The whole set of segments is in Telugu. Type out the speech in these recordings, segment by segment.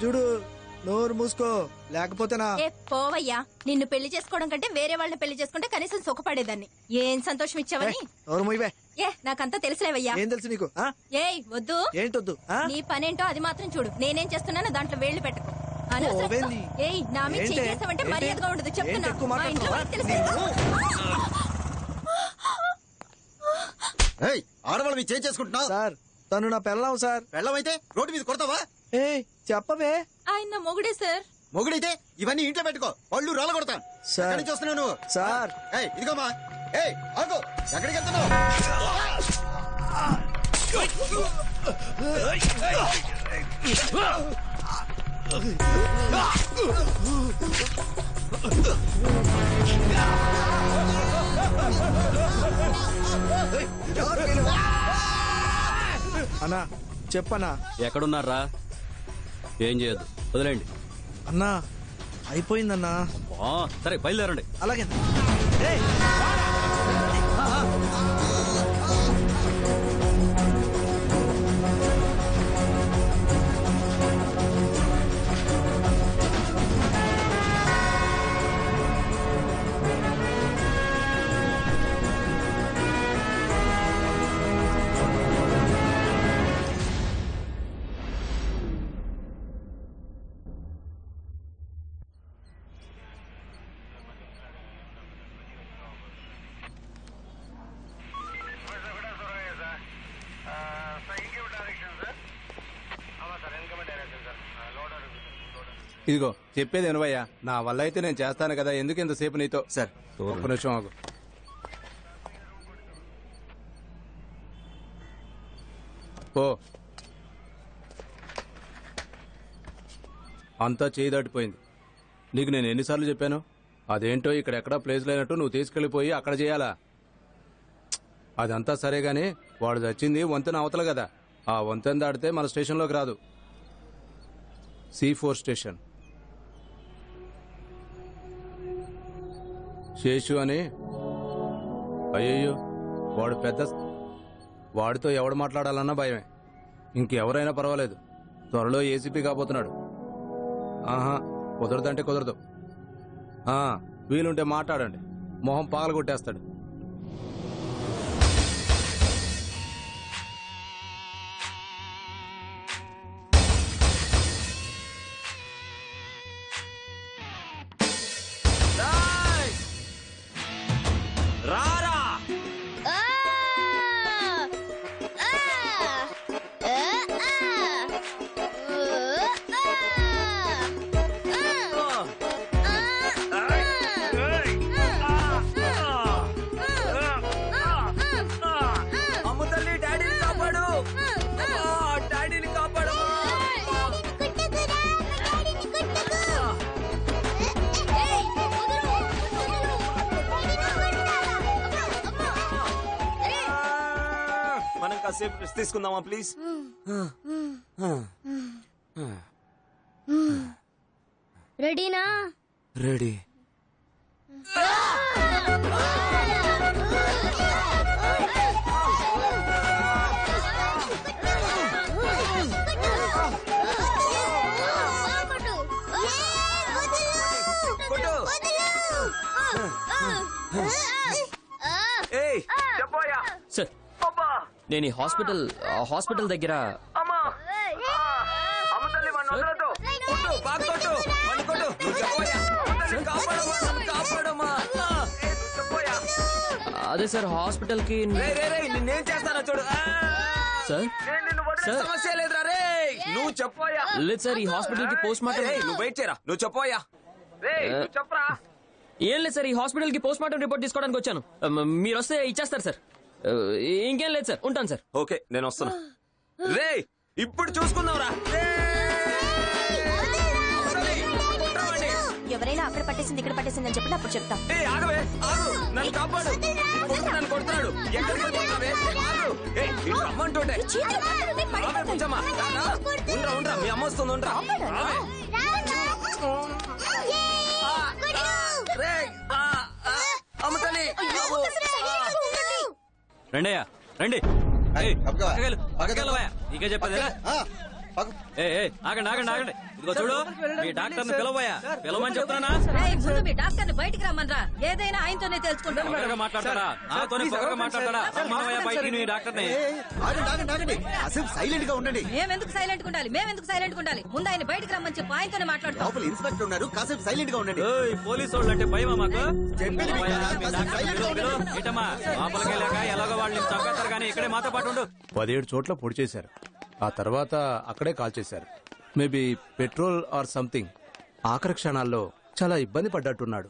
చూడు నోరు మూసుకో లేకపోతేనా. పోవయ్యా, నిన్ను పెళ్లి చేసుకోవడం కంటే వేరే వాళ్ళని పెళ్లి చేసుకుంటే కనీసం సుఖపడేదాన్ని. ఏం సంతోషం ఇచ్చావని. నోరు మూయవే. నాకంతా తెలుసులేవయ్యా. ఏం తెలుసు నీకు? వద్దు. ఏంటొద్దు? నీ పనేంటో అది మాత్రం చూడు. నేనేం చేస్తున్నానో దాంట్లో వేళ్లు పెట్టకు. నా మీద చేసావంటే మర్యాదగా ఉండదు చెప్తున్నా. ఆడవాళ్ళు మీరు చేసుకుంటున్నా సార్. తను నా పెళ్ళాం సార్. పెళ్ళమైతే రోడ్డు మీద కొడతావా? చెప్పవే. ఆయన మొగుడే సార్. మొగుడైతే ఇవన్నీ ఇంట్లో పెట్టుకో, పళ్ళు రాళ్ళ కొడతాను. చూస్తున్నాను సార్. ఇదిగోమా. ఆగు, ఎక్కడికి వెళ్తున్నావు? అన్నా చెప్పన్నా. ఎక్కడున్నారా? ఏం చేయొద్దు, వదిలేండి. అన్నా అయిపోయిందన్నా. సరే బయలుదేరండి. అలాగే. ఇదిగో చెప్పేది వినవయ్యా. నా వల్ల అయితే నేను చేస్తాను కదా, ఎందుకు ఇంతసేపు నీతో? సార్ ఒక్క నిమిషం ఆగు. ఓ అంతా చేయి దాటిపోయింది. నీకు నేను ఎన్నిసార్లు చెప్పాను? అదేంటో ఇక్కడ ఎక్కడా ప్లేస్ లేనట్టు నువ్వు తీసుకెళ్లిపోయి అక్కడ చేయాలా? అదంతా సరే గాని వాడు చచ్చింది వంతెన అవతల కదా. ఆ వంతెన దాటితే మన స్టేషన్లోకి రాదు. C4 station. శేషు అని. అయ్యయ్యో వాడు పెద్ద. వాడితో ఎవడు మాట్లాడాలన్నా భయమే. ఇంకెవరైనా పర్వాలేదు. త్వరలో ఏసీపీ కాబోతున్నాడు. ఆహా కుదరదంటే కుదరదు. వీలుంటే మాట్లాడండి, మొహం పగల కొట్టేస్తాడు. తీసుకుందామా ప్లీజ్? రెడీనా? రెడీ. సార్ నేను ఈ హాస్పిటల్ దగ్గర అదే సార్ హాస్పిటల్ కి. నేనేం చేస్తానో చూడు సార్. సమస్య లేదురా రే, నువ్వు చెప్పోయా. లేదు సార్, ఈ హాస్పిటల్ కి పోస్ట్ మార్టం. నువ్వు వెయిట్ చేయరా, నువ్వు చెప్పోయా. చెప్పరా. ఏం లేదు సార్, ఈ హాస్పిటల్ కి పోస్ట్ మార్టం రిపోర్ట్ తీసుకోవడానికి వచ్చాను. మీరు వస్తే ఇచ్చేస్తారు సార్. ఇంకేం లేదు సార్, ఉంటాను సార్. ఓకే నేను వస్తున్నా. రే ఇప్పుడు చూసుకుందాంరా. ఎవరైనా అక్కడ పట్టేసింది ఇక్కడ పట్టేసిందని చెప్పి అప్పుడు చెప్తా. ఆగవే, ఆగు, నన్ను కాపాడు. నన్ను కొడుతున్నాడు. ఎక్కడికి వెళ్ళిపోతున్నావే? రమ్మంటుంటే ఉండరా ఉండరా, మీ అమ్మ వస్తుంది. ఉండరా అమ్మ తల్లి. రండయ్యా రండి. నీకే చెప్పేది ఆగండి ఆగండి ఆగండి. ఇదిగో చూడు, మీ డాక్టర్ పిలవబోయా, పిలవమని చెప్తానా? ముందు మీ డాక్టర్ బయటికి రమ్మనరా. ఏదైనా ఆయనతోనే తెలుసుకుంటాం. పొగరగా మాట్లాడతాడా? నాతోనే పొగరగా మాట్లాడతాడా? రమ్మనవయ్యా బయటికి నీ డాక్టర్ని. ఆగండి కాసేపు సైలెంట్ గా ఉండండి. మేమెందుకు సైలెంట్ ఉండాలి? మేమెందుకు సైలెంట్ ఉండాలి? ముందు ఆయన బయటికి రమ్మని చెప్పి ఆయనతోనే మాట్లాడతాం. లోపల ఇన్స్పెక్టర్ ఉన్నారు, కాసేపు సైలెంట్ గా ఉండండి. పోలీసు వాళ్ళు అంటే భయమా మాకు? చెప్పేది మీకు కదా, కాసేపు సైలెంట్ గా ఉండండి. ఏంటమ్మా లోపలికి వెళ్ళాక ఎలాగో వాళ్ళు చంపేస్తారు కానీ ఇక్కడే మాతో పాటు ఉండు. 17 చోట్ల పొడి చేశారు. ఆ తర్వాత అక్కడే కాల్ చేశారు. Maybe petrol or something. ఆఖరి క్షణాల్లో చాలా ఇబ్బంది పడ్డట్టున్నాడు.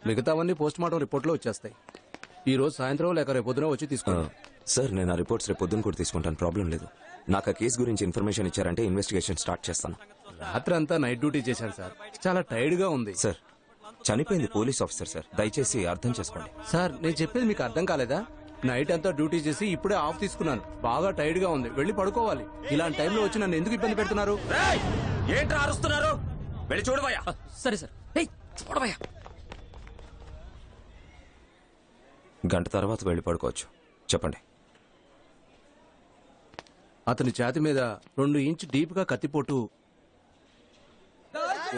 మిగతావన్నీ పోస్ట్ మార్టం రిపోర్ట్లో వచ్చేస్తాయి. ఈ రోజు సాయంత్రం లేక రేపొద్దున వచ్చి తీసుకున్నాను. సార్ నేను ఆ రిపోర్ట్స్ రేపు పొద్దున్న కూడా తీసుకుంటాను, ప్రాబ్లం లేదు. నాకు ఆ కేసు గురించి ఇన్ఫర్మేషన్ ఇచ్చారంటే ఇన్వెస్టిగేషన్ స్టార్ట్ చేస్తాను. రాత్రి అంతా నైట్ డ్యూటీ చేశాను సార్, చాలా టైర్డ్ గా ఉంది. సార్ చనిపోయింది పోలీస్ ఆఫీసర్ సార్, దయచేసి అర్థం చేసుకోండి. సార్ నేను చెప్పేది మీకు అర్థం కాలేదా? నైట్ అంతా డ్యూటీ చేసి ఇప్పుడే ఆఫ్ తీసుకున్నాను. బాగా టైర్డ్ గా ఉంది, వెళ్ళి పడుకోవాలి. ఇలాంటి టైంలో వచ్చి నన్ను ఎందుకు ఇబ్బంది పెడుతున్నారు? ఏంట్రా అరుస్తున్నారు? వెళ్ళి చూడబోయా. సరే సార్, చూడబోయా. గంట తర్వాత వెళ్ళి పడుకోవచ్చు. చెప్పండి. అతని ఛాతి మీద 2 ఇంచ్ డీప్ గా కత్తిపోటు.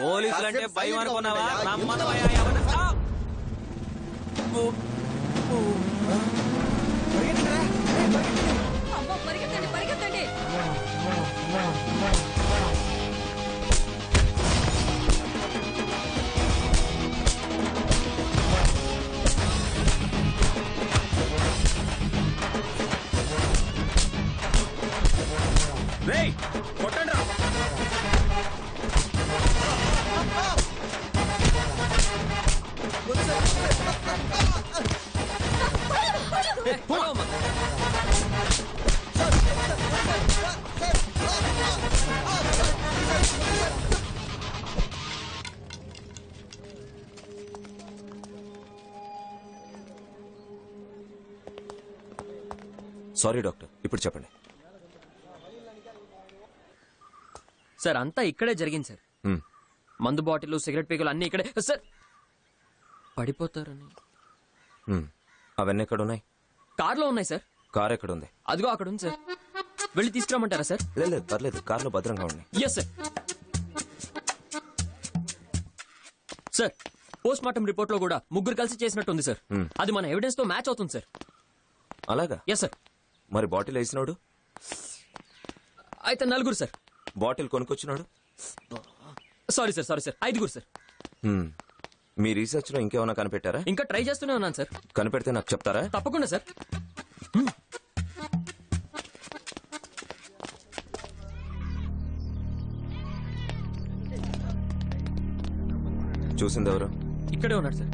పోలీసులు అంటే భయం అనుకున్నావా? నమ్మనవయ్యా ఎవరు? అమ్మో, పరిగెత్తండి పరిగెత్తండి. రేయ్ కొట్టండి రా. సారీ డాక్టర్, ఇప్పుడు చెప్పండి. సార్ అంతా ఇక్కడే జరిగింది సార్. మందు బాటిల్, సిగరెట్ పీకులు అన్ని ఇక్కడే. సార్ పడిపోతారని. అవన్నీ ఎక్కడున్నాయి? కార్లో ఉన్నాయి సార్. కార్ ఎక్కడుంది? అదిగో అక్కడ ఉంది సార్. వెళ్ళి తీసుకురామంటారా సార్? లేదు పర్లేదు, కార్లో భద్రంగా ఉన్నాయి. Yes sir. Sir post mortem report లో కూడా ముగ్గురు కలిసి చేసినట్టుంది సార్. అది మన ఎవిడెన్స్ తో మ్యాచ్ అవుతుంది సార్. అలాగా? Yes sir. మరి బాటిల్ వేసినాడు? అయితే 4 సార్. బాటిల్ కొనుక్కొచ్చినాడు? Sorry sir 5 sir. మీ రీసెర్చ్ లో ఇంకేమైనా కనిపెట్టారా? ఇంకా ట్రై చేస్తూనే ఉన్నాను సార్. కనిపెడితే నాకు చెప్తారా? తప్పకుండా సార్. చూసింది ఎవరు? ఇక్కడే ఉన్నాడు సార్.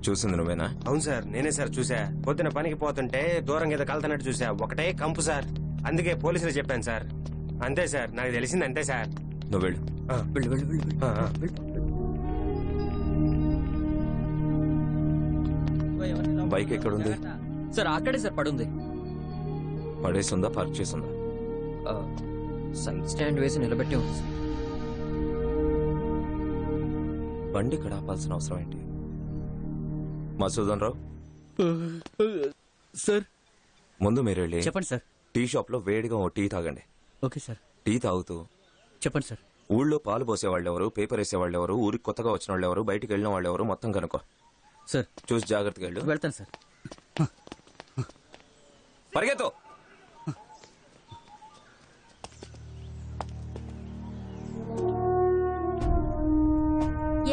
చూసింది నువ్వేనా? అవును సార్, నేనే సార్ చూసా. పొద్దున పనికి పోతుంటే దూరం ఏదో కలుతున్నట్టు చూసా. ఒకటే కంపు సార్. అందుకే పోలీసులు చెప్పాను సార్. అంతే సార్, నాకు తెలిసింది అంతే సార్. నువ్వు వెళ్ళు. బైక్ ఎక్కడుంది? సార్ అక్కడే సార్ పడుంది. పడేసిందా, పార్క్ చేసిందా? సైడ్ స్టాండ్ వేసి నిలబెట్టి ఉంది సార్. బండి ఇక్కడ ఆపాల్సిన అవసరం ఏంటి? మసూదన్ రావు సార్. ముందు మీరు వెళ్ళి చెప్పండి సార్. టీ షాప్ లో వేడిగా ఓ టీ తాగండి. Okay sir. టీ తాగుతూ చెప్పండి సార్. ఊళ్ళో పాలు పోసేవాళ్ళు ఎవరు, పేపర్ వేసేవాళ్ళు ఎవరు, ఊరికి కొత్తగా వచ్చిన వాళ్ళు ఎవరు, బయటికి వెళ్ళిన వాళ్ళు ఎవరు, మొత్తం కనుక్కో. సార్ చూసి జాగ్రత్తగా వెళ్ళు. వెళ్తాను సార్. పరిగెత్తు.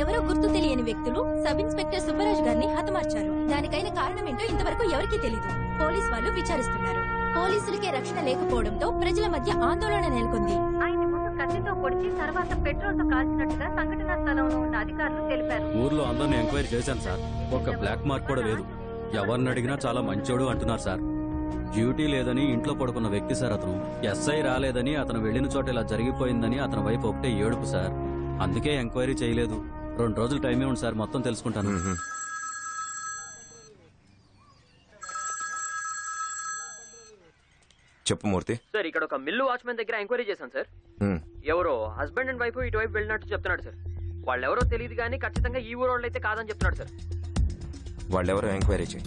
ఎవరో గుర్తు తెలియని వ్యక్తులు సబ్ ఇన్స్పెక్టర్ సుబ్బరాజు గారిని హతమార్చారు. దానికైన కారణం ఏంటో ఇంతవరకు ఎవరికీ తెలీదు. పోలీస్ వాళ్ళు విచారిస్తున్నారు. పోలీసులకే రక్షణ లేకపోవడంతో ప్రజల మధ్య ఆందోళన నెలకొంది. ఆయన్ని ముందు కత్తితో పొడిచి తర్వాత పెట్రోల్ తో కాల్చినట్టుగా సంఘటనా స్థలంలో ఉన్న అధికారులు తెలిపారు. ఊర్లో అందరిని ఎంక్వైరీ చేశాను సార్. ఒక బ్లాక్ మార్క్ కూడా లేదు. ఎవరిని అడిగినా చాలా మంచోడు అంటున్నారు సార్. డ్యూటీ లేదని ఇంట్లో పడుకున్న వ్యక్తి సార్ అతను. ఎస్ఐ రాలేదని, అతను వెళ్లిన చోట ఇలా జరిగిపోయిందని అతని వైపు ఒకటే ఏడుపు సార్. అందుకే ఎంక్వైరీ చేయలేదు. 2 రోజులు టైం ఇవ్వండి సార్, మొత్తం తెలుసుకుంటాను. చెప్పు మూర్తి. సార్ ఇక్కడ ఒక మిల్లు వాచ్మెన్ దగ్గర ఎంక్వైరీ చేశాను సార్. ఎవరో హస్బెండ్ అండ్ వైఫ్ ఇటువైపు వెళ్ళినట్టు చెప్తున్నాడు సార్. వాళ్ళెవరో తెలియదు కానీ ఖచ్చితంగా ఈ ఊరు వాళ్ళు అయితే కాదని చెప్తున్నాడు సార్. వాళ్ళెవరో ఎంక్వైరీ చేయి.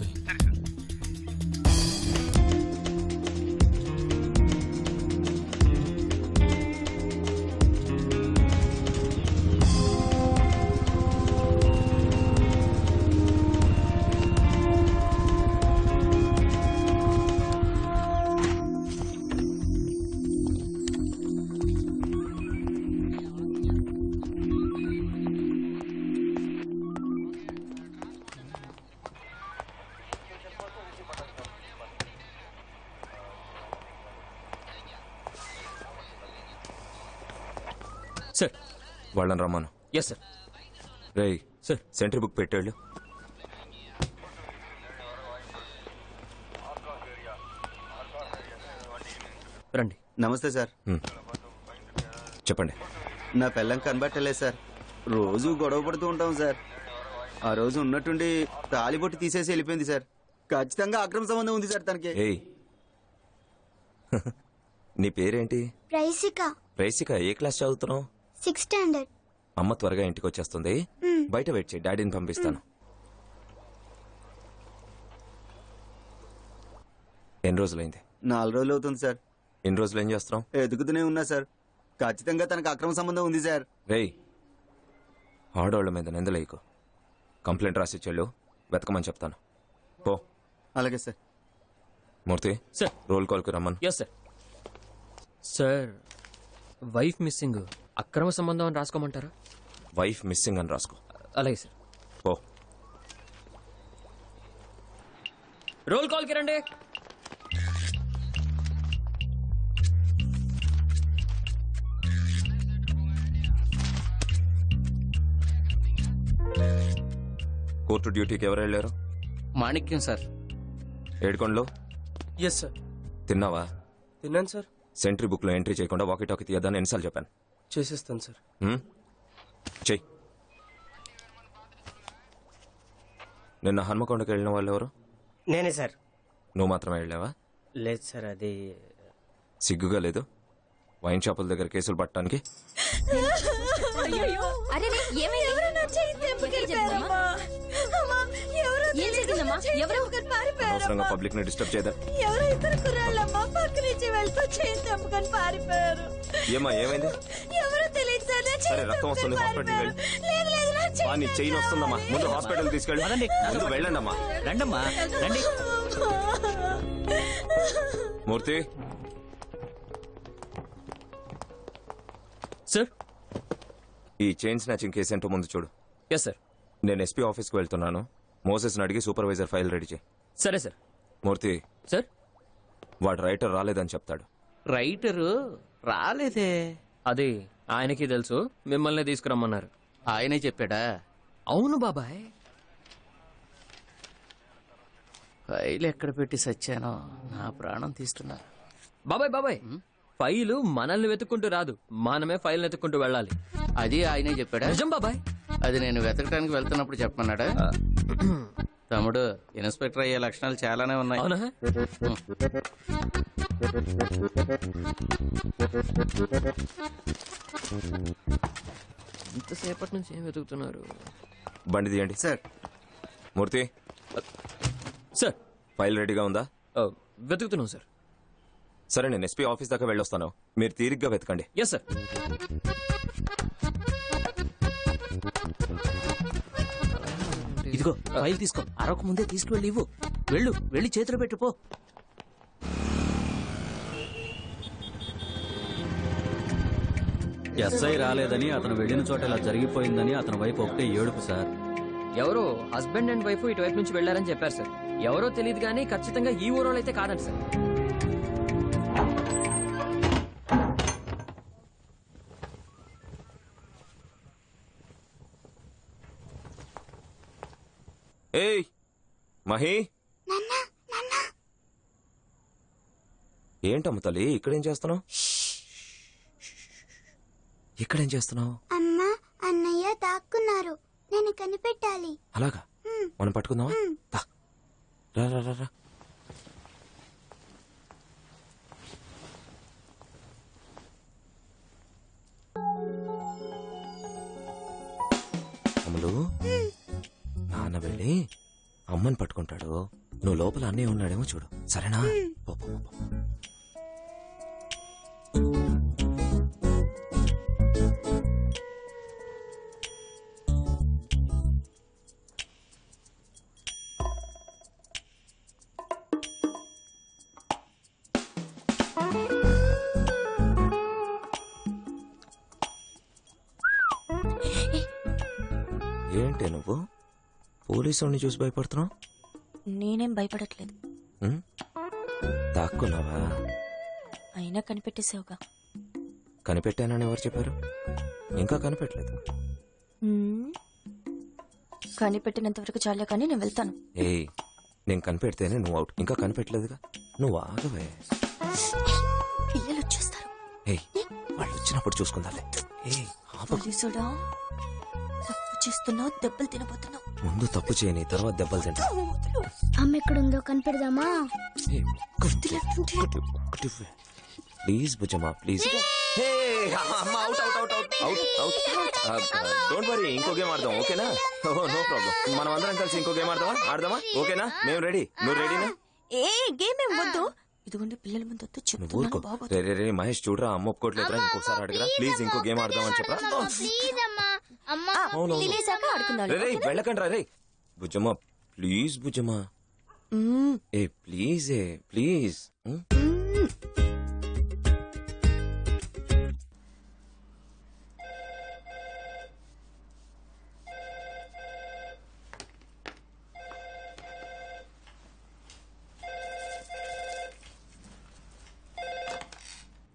సార్. వాళ్ళని రమ్మను. Yes sir. రేయ్ సార్. సెంట్రీ బుక్ పెట్టాళ్ళు. రండి. నమస్తే సార్. చెప్పండి. నా పిల్లం కనబట్టలేదు సార్. రోజు గొడవ పడుతూ ఉంటాం సార్. ఆ రోజు ఉన్నట్టుండి తాలిబొట్టు తీసేసి వెళ్ళిపోయింది సార్. ఖచ్చితంగా అక్రమ సంబంధం ఉంది సార్ తనకి. ఏయ్ నీ పేరేంటి? రైసిక. రైసిక, ఏ క్లాస్ చదువుతున్నావు? 6th standard. అమ్మ త్వరగా ఇంటికి వచ్చేస్తుంది, బయట వెయిట్ చేయి, డాడీని పంపిస్తాను. ఎన్ని రోజులైంది? 4 రోజులు అవుతుంది సార్. ఎన్ని రోజులు ఏం చేస్తున్నావు? ఎదుగుతూనే ఉన్నా సార్. ఖచ్చితంగా తనకు అక్రమ సంబంధం ఉంది సార్. రేయ్ ఆడవాళ్ళ మీద నిందలేయకు. కంప్లైంట్ రాసి చెల్లు, వెతకమని చెప్తాను. పో. అలాగే సార్. మూర్తి సార్. రోల్ కాల్కి రమ్మను. Yes sir. Sir, wife missing, అక్రమ సంబంధం అని రాసుకోమంటారా? వైఫ్ మిస్సింగ్ అని రాసుకో. అలాగే సార్. పో. రోల్ కాల్కి రండి. కోర్టు డ్యూటీకి ఎవరు వెళ్ళారు? మాణిక్యం సార్. ఏడుకొండలో ఎస్ సార్. తిన్నావా? తిన్నాను సార్. సెంట్రీ బుక్ లో ఎంట్రీ చేయకుండా వాకీ టాకీ తీయద్దని ఎన్నిసార్లు చెప్పాను? చేసేస్తాను సార్. చెయ్యి. నిన్న హన్మకొండకి వెళ్ళిన వాళ్ళు ఎవరు? నేనే సార్. నువ్వు మాత్రమే వెళ్ళావా? లేదు సార్, అది సిగ్గుగా లేదు వైన్ షాపుల దగ్గర కేసులు పట్టడానికి? అరే ఏమైంది? ఏం జరిగిందమ్మా? ఎవరు? అనవసరంగా పబ్లిక్ ని డిస్టర్బ్ చేయదా? ఏమా ఏమైంది? సరే రక్తం వస్తుంది, హాస్పిటల్కి వెళ్ళి. నీ చెయ్యి వస్తుందమ్మా, ముందు హాస్పిటల్ తీసుకెళ్ళి. ముందు వెళ్ళండి అమ్మా. రండమ్మా రండి. మూర్తి. సార్. ఈ చైన్ స్నాచింగ్ కేసు ఏంటో ముందు చూడు. Yes sir. నేను ఎస్పీ ఆఫీస్కి వెళ్తున్నాను. మోసెస్ని అడిగి సూపర్వైజర్ ఫైల్ రెడీ చేయి. సరే సార్. మూర్తి. సార్. వాడు రైటర్ రాలేదని చెప్తాడు. రైటరు రాలేదే. అది ఆయనకి తెలుసు, మిమ్మల్ని తీసుకురమ్మన్నారు. ఆయనే చెప్పాడా? అవును బాబాయ్. ఫైల్ ఎక్కడ పెట్టి సచ్చానో నా ప్రాణం తీస్తున్నా. బాబాయ్ ఫైలు మనల్ని వెతుక్కుంటూ రాదు, మనమే ఫైల్ వెతుక్కుంటూ వెళ్ళాలి. అది ఆయనే చెప్పాడా? నిజం బాబాయ్. అది నేను వెతకడానికి వెళ్తున్నప్పుడు చెప్పమన్నాడా? తమ్ముడు, ఇన్స్పెక్టర్ అయ్యే లక్షణాలు చాలానే ఉన్నాయి. అవునా? ఇంతసేపటి నుంచి ఏం వెతుకుతున్నారు? బండి తీయండి. సార్. మూర్తి. సార్. ఫైల్ రెడీగా ఉందా? వెతుకుతున్నాం సార్. సరే నేను ఎస్పీ ఆఫీస్ దాకా వెళ్ళొస్తాను, మీరు తీరిగ్గా వెతకండి. Yes sir. ఇదిగో ఫైల్ తీసుకో, అరవకు ముందే తీసుకువెళ్ళి ఇవ్వు. వెళ్ళి చేతిలో పెట్టుపో. ఎస్ఐ రాలేదని, అతను వెళ్ళిన చోట ఇలా జరిగిపోయిందని అతని వైపు ఒకటే ఏడుపు సార్. ఎవరో హస్బెండ్ అండ్ వైఫ్ ఇటువైపు నుంచి వెళ్లారని చెప్పారు సార్. ఎవరో తెలియదు కానీ ఖచ్చితంగా ఈ ఊరోళ్ళు అయితే కాదండి సార్. ఏయ్ మహి. ఏంటమ్మ తల్లి, ఇక్కడేం చేస్తున్నావు? ఇక్కడేం చేస్తున్నావు? అమ్మా, అన్నయ్య దాక్కున్నారు, నేను కనిపెట్టాలి. అలాగా, మనం పట్టుకుందామా? రా రా రా రా. అమలు, నాన్న వెళ్ళి అమ్మని పట్టుకుంటాడు, నువ్వు లోపల అన్నయ్య ఉన్నాడేమో చూడు, సరేనా? పో, పో, పో. ఏంటే నువ్వు పోలీసు చూసి భయపడుతున్నావు? నేనేం భయపడట్లేదు. దాక్కున్నావా? అయినా కనిపెట్టేసావుగా. కనిపెట్టానని ఎవరు చెప్పారు? ఇంకా కనిపెట్టలేదు. కనిపెట్టినంత వరకు చాలే కానీ నేను వెళ్తాను. ఏయ్, నేను కనిపెడితేనే నువ్వు అవుట్. ఇంకా కనిపెట్టలేదుగా, నువ్వు ఆగవే. పిల్లలు వచ్చేస్తారు. ఏయ్, వాళ్ళు వచ్చినప్పుడు చూసుకుందాలే. ఏయ్, పోలీసుడా, తప్పు చేస్తున్నావు, దెబ్బలు తినబోతున్నావు. ముందు తప్పు చేయని, తర్వాత దెబ్బలు తింటా. అమ్మ ఎక్కడుందో కనిపెడదామా? ప్లీజ్ బుజ్జమ్మా, ప్లీజ్. డోంట్ వరీ, ఇంకో గేమ్ ఆడదాం, ఓకేనా? No problem. మనం అందరం కలిసి ఇంకో గేమ్ ఆడదామా? ఓకేనా? మేము రెడీ. నువ్వు రెడీనా? ఏ గేమ్ ఏం వద్దు. ఇదిగోండి పిల్లల ముందు వద్దు చెప్తున్నాను బాబు. రే మహేష్, చూడరా, అమ్మ ఒప్పుకోవట్లేదురా. ఇంకోసారి అడగరా ప్లీజ్. ఇంకో గేమ్ ఆడదామని చెప్పరా. రే వెళ్ళకండి రా. రే బుజ్జమ్మా, ప్లీజ్ బుజ్జమ్మా. ఏ ప్లీజ్, ప్లీజ్.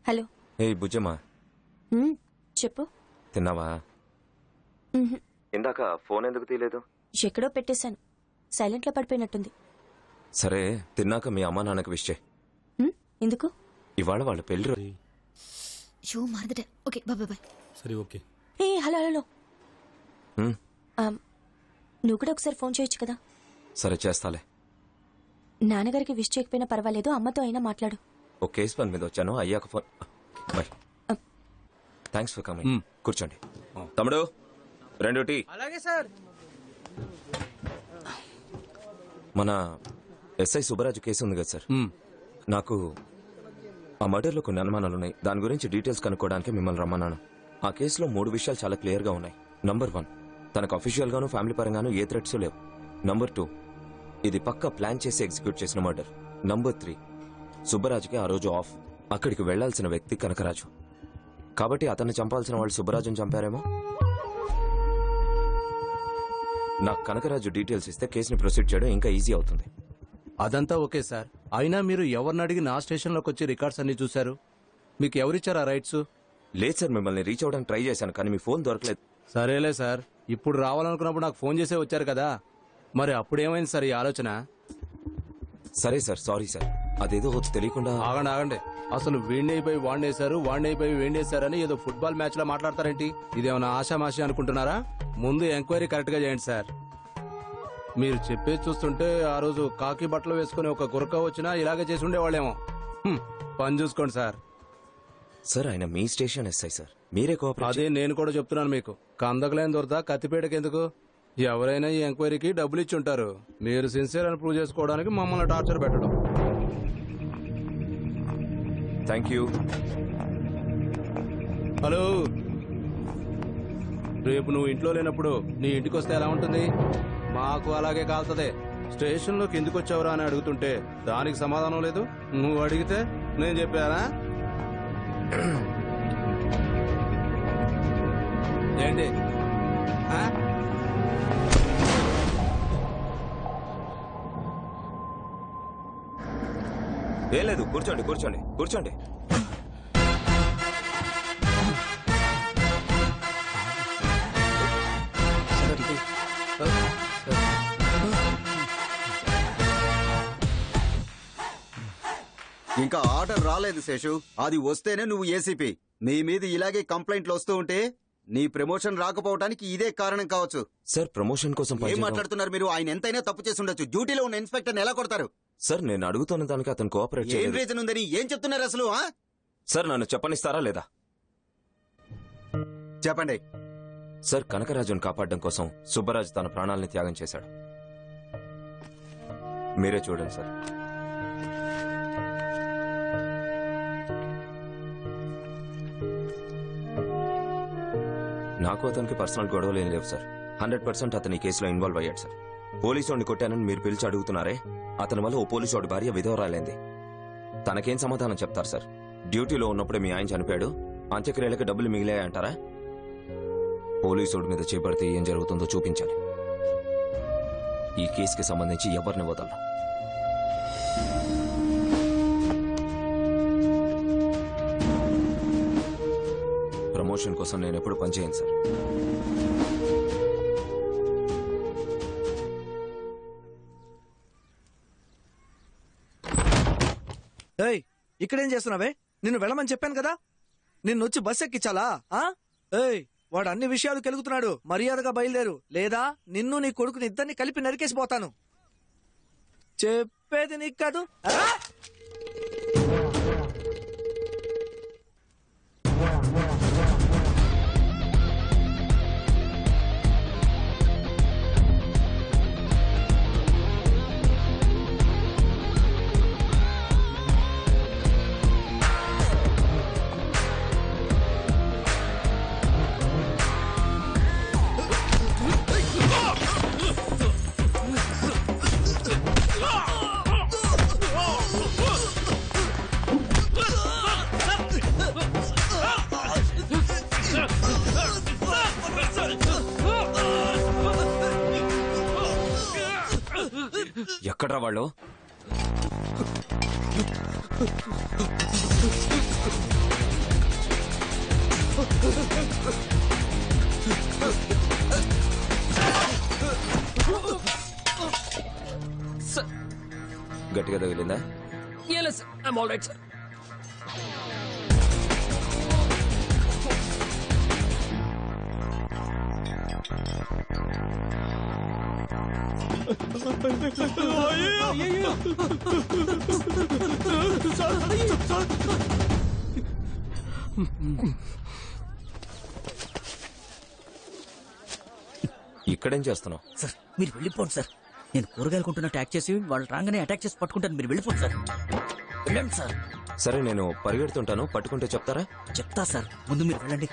హలో. ఏ బుజ్జమ్మా, చెప్పు. తిన్నావా? ఇందాక ఫోన్ ఎందుకు తీయలేదు? ఎక్కడో పెట్టేశాను, సైలెంట్ లో పడిపోయినట్టుంది. సరే, తిన్నాక మీ అమ్మా నాన్నకి విష్ చేయి. ఎందుకు? ఇవాళ వాళ్ళ పెళ్లి రోజు. మరదటే. Okay, bye. సరే, ఓకే. ఏ హలో. నువ్వు కూడా ఒకసారి ఫోన్ చేయొచ్చు కదా. సరే, చేస్తాలే. నాన్నగారికి విష్ చేయకపోయినా పర్వాలేదు, అమ్మతో అయినా మాట్లాడు. ఓ కేసు పని మీద వచ్చాను, అయ్యాక phone. Bye. Thanks for coming. కూర్చోండి. తమ్ముడు, 2 టీ. అలాగే సార్. మన ఎస్ఐ సుబ్బరాజు కేసు ఉంది కదా సార్, నాకు ఆ మర్డర్లో కొన్ని అనుమానాలు ఉన్నాయి. దాని గురించి డీటెయిల్స్ కనుక్కోవడానికి మిమ్మల్ని రమ్మన్నాను. ఆ కేసులో 3 విషయాలు చాలా క్లియర్ గా ఉన్నాయి. నంబర్ 1, తనకు అఫీషియల్ గాను ఫ్యామిలీ పరంగాను ఏ థ్రెట్స్ లేవు. నంబర్ 2, ఇది పక్కా ప్లాన్ చేసి ఎగ్జిక్యూట్ చేసిన మర్డర్. నంబర్ 3, సుబ్బరాజుకి ఆ రోజు ఆఫ్. అక్కడికి వెళ్లాల్సిన వ్యక్తి కనకరాజు, కాబట్టి అతన్ని చంపాల్సిన వాళ్ళు సుబ్బరాజుని చంపారేమో. నాకు కనకరాజు డీటెయిల్స్ ఇస్తే కేసుని ప్రొసీడ్ చేయడం ఇంకా ఈజీ అవుతుంది. అదంతా ఓకే సార్. అయినా మీరు ఎవరిని అడిగి నా స్టేషన్లోకి వచ్చి రికార్డ్స్ అన్ని చూశారు? మీకు ఎవరిచ్చారు ఆ రైట్స్? లేదు సార్, మిమ్మల్ని రీచ్ అవడానికి ట్రై చేశాను, కానీ మీ ఫోన్ దొరకలేదు. సరేలే సార్, ఇప్పుడు రావాలనుకున్నప్పుడు నాకు ఫోన్ చేసే వచ్చారు కదా, మరి అప్పుడేమైంది సార్ ఈ ఆలోచన? సరే సార్, సారీ సార్, అదేదో తెలియకుండా. ఆగండి. అసలు వీణ్ణైపోయి వాణ్ణేశారు, వాణ్ణైపోయి వేండేశారని ఏదో ఫుట్బాల్ మ్యాచ్ లో మాట్లాడతారేంటి? ఇదేమన్నా ఆశామాషి అనుకుంటున్నారా? ముందు ఎంక్వైరీ కరెక్ట్ గా చేయండి సార్. మీరు చెప్పేది చూస్తుంటే ఆ రోజు కాకి బట్టలు వేసుకుని ఒక గురక వచ్చినా ఇలాగే చేసి ఉండేవాళ్ళేమో. పని చూసుకోండి సార్. సార్, ఆయన మీ స్టేషన్ ఎస్ఐ సార్, మీరే కోఆపరేట్. అదే నేను కూడా చెప్తున్నాను మీకు. కందకలేని దొరద కత్తిపేటకి ఎందుకు? ఎవరైనా ఈ ఎంక్వైరీకి డబ్బులు ఇచ్చి ఉంటారు. మీరు సిన్సియర్ అని ప్రూవ్ చేసుకోవడానికి మమ్మల్ని టార్చర్ పెట్టడం. Thank you. హలో, రేపు నువ్వు ఇంట్లో లేనప్పుడు నీ ఇంటికి వస్తే ఎలా ఉంటుంది? మాకు అలాగే కాల్తదే. స్టేషన్లోకి ఎందుకు వచ్చావురా అని అడుగుతుంటే దానికి సమాధానం లేదు. నువ్వు అడిగితే నేను చెప్పానా? ఏంటి? ఏం లేదు, కూర్చోండి. ఇంకా ఆర్డర్ రాలేదు శేషు, అది వస్తేనే నువ్వు ఏసీపీ. నీ మీద ఇలాగే కంప్లైంట్లు వస్తూ ఉంటే నీ ప్రమోషన్ రాకపోవడానికి ఇదే కారణం కావచ్చు. సార్, ప్రమోషన్ కోసం ఏం మాట్లాడుతున్నారు మీరు? ఆయన ఎంతైనా తప్పు చేసి ఉండొచ్చు. డ్యూటీలో ఉన్న ఇన్స్పెక్టర్ ఎలా కొడతారు? సార్, నేను అడుగుతున్న దానికి అతను కోఆపరేట్ ఏం రీజన్ ఉందని ఏం చెప్తున్నారు అసలు? సార్, నన్ను చెప్పనిస్తారా లేదా? చెప్పండి. సార్, కనకరాజును కాపాడడం కోసం సుబ్బరాజు తన ప్రాణాలని త్యాగం చేశాడు. మీరే చూడండి సార్. నాకు అతనికి పర్సనల్ గొడవలు ఏం లేవు సార్. 100% అతని కేసులో ఇన్వాల్వ్ అయ్యాడు సార్. పోలీసుడిని కొట్టానని మీరు పిలిచి అడుగుతున్నారే, అతని వల్ల ఓ పోలీసుడి భార్య విధవరాలైంది. తనకేం సమాధానం చెప్తారు సార్? డ్యూటీలో ఉన్నప్పుడే మీ ఆయన చనిపోయాడు, అంత్యక్రియలకు డబ్బులు మిగిలాయంటారా? పోలీసుడి మీద చేపడితే ఏం జరుగుతుందో చూపించాలి. ఈ కేసుకి సంబంధించి ఎవరిని వదలను. ప్రమోషన్ కోసం నేను ఎప్పుడు పనిచేయను సార్. ఏయ్, ఇక్కడేం చేస్తున్నావే? నిన్ను వెళ్ళమని చెప్పాను కదా. నిన్నొచ్చి బస్ ఎక్కించాలా? ఏయ్, వాడు అన్ని విషయాలు కెలుగుతున్నాడు. మర్యాదగా బయలుదేరు, లేదా నిన్ను నీ కొడుకుని ఇద్దరిని కలిపి నరికేసి పోతాను. చెప్పేది నీకు కాదు. ఎక్కడ్రా వాళ్ళు? గట్టిగా తగిలిందా? ఇక్కడేం చేస్తున్నావు? సార్ మీరు వెళ్ళిపోండి సార్. నేను కూరగాయలు కొంటున్న అటాక్ చేసి వాళ్ళు రాగానే అటాక్ చేసి పట్టుకుంటాను. మీరు వెళ్ళిపోండి సార్. వెళ్ళండి సార్. సరే, నేను పరిగెడుతుంటాను, పట్టుకుంటే చెప్తారా? చెప్తా సార్, ముందు మీరు వెళ్ళండి.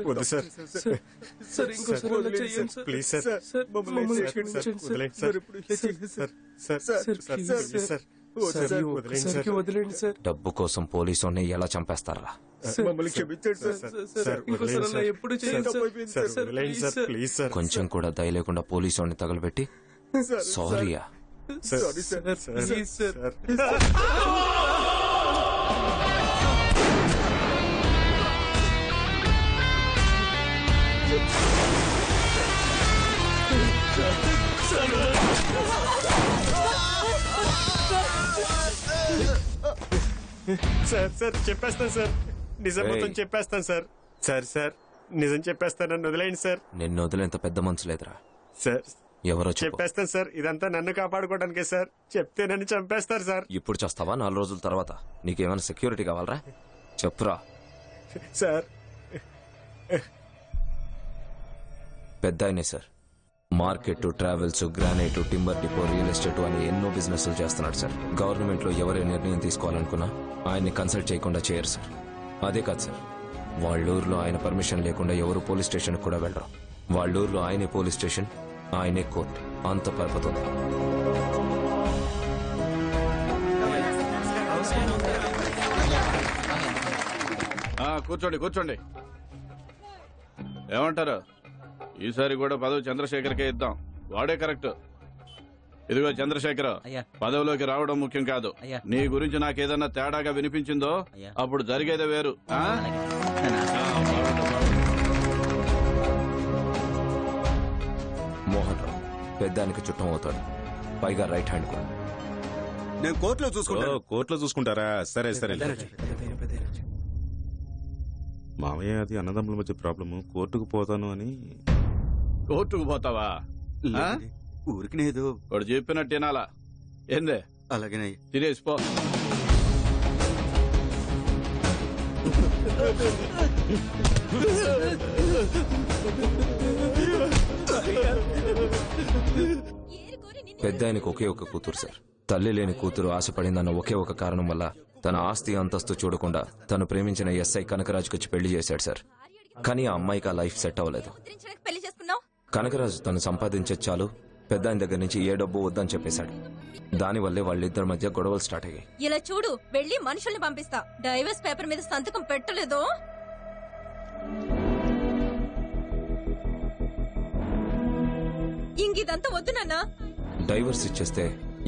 వద్దు సార్, సార్ ఇంకోసారి అలా చెయ్యండి సార్. ప్లీజ్ సార్, మమ్మల్ని క్షమించండి సార్. ఒక్కసారికి వదిలేండి సార్. డబ్బు కోసం పోలీసుని ఎలా చంపేస్తారా? మమ్మల్ని క్షమించండి సార్. ఇంకోసారి అలా ఎప్పుడు చేయండి సార్. Please sir. కొంచెం కూడా దయ లేకుండా పోలీసుని తగలబెట్టి సారీయా? Sorry sir, please sir. Sir చెప్పేస్తాను సార్, నిజం మొత్తం చెప్పేస్తాను సార్. నిజం చెప్పేస్తాను, నన్ను వదిలేయండి సార్. నిన్ను వదిలేంత పెద్ద మనసు లేదురా. సార్ ఎవరో చెప్పు. చెప్పేస్తాను సార్, ఇదంతా నన్ను కాపాడుకోవడానికే సార్. చెప్తే నన్ను చంపేస్తారు సార్. ఇప్పుడు చేస్తావా 4 రోజుల తర్వాత? నీకేమైనా సెక్యూరిటీ కావాలరా? చెప్పురా. సార్ పెద్ద ఆయనే sir. Market, travels, granite, timber depot, real estate అని ఎన్నో బిజినెస్లు చేస్తున్నాడు సార్. గవర్నమెంట్ లో ఎవరే నిర్ణయం తీసుకోవాలనుకున్నా ఆయన్ని కన్సల్ట్ చేయకుండా చేయరు సార్. అదే కాదు సార్, వాళ్ళూరులో ఆయన పర్మిషన్ లేకుండా ఎవరు పోలీస్ స్టేషన్ కూడా వెళ్ళరు. వాళ్ళూరులో ఆయనే పోలీస్ స్టేషన్, ఆయనే కోర్టు. అంత పరపతి ఉంది. కూర్చోండి కూర్చోండి. ఏమంటారు? ఈసారి కూడా పదవి చంద్రశేఖర్కే ఇద్దాం. వాడే కరెక్ట్. ఇదిగో చంద్రశేఖర్, పదవిలోకి రావడం ముఖ్యం కాదు. నీ గురించి నాకేదన్నా తేడాగా వినిపించిందో అప్పుడు జరిగేదే వేరు. మోహన్ రావు పెద్దానికి చుట్టం అవుతాడు, పైగా రైట్ హ్యాండ్ కూడా. నేను కోర్టులో చూసుకుంటాను. కోర్టులో చూసుకుంటారా? సరే సరే. మామయ్య, అది అన్నదమ్ముల మధ్య ప్రాబ్లము. కోర్టుకు పోతాను అని. కోర్టుకు పోతావా? ఊరికి లేదు, వాడు చెప్పినట్టు తినాలా? ఏందే? అలాగేనే. తినేసిపో. పెద్ద ఆయనకు ఒకే ఒక కూతురు సార్. తల్లి లేని కూతురు ఆశపడిందన్న ఒకే ఒక కారణం వల్ల తన ఆస్తి అంతస్తు చూడకుండా తను ప్రేమించిన ఎస్ఐ కనకరాజుకొచ్చి పెళ్లి చేశాడు సార్. కానీ ఆ అమ్మాయికి ఆ లైఫ్ సెట్ అవ్వలేదు. కనకరాజు తను సంపాదించే చాలు, పెద్ద ఆయన దగ్గర నుంచి ఏ డబ్బు వద్దని చెప్పేశాడు. దానివల్లే వాళ్ళిద్దరి మధ్య గొడవలు స్టార్ట్ అయ్యాయి. ఇలా చూడు, వెళ్ళి మనుషుల్ని పంపిస్తా. డైవర్స్ పేపర్ మీద సంతకం పెట్టలేదు. ఇంకిదంతా వద్దు నాన్న. డైవర్స్ ఇచ్చేస్తే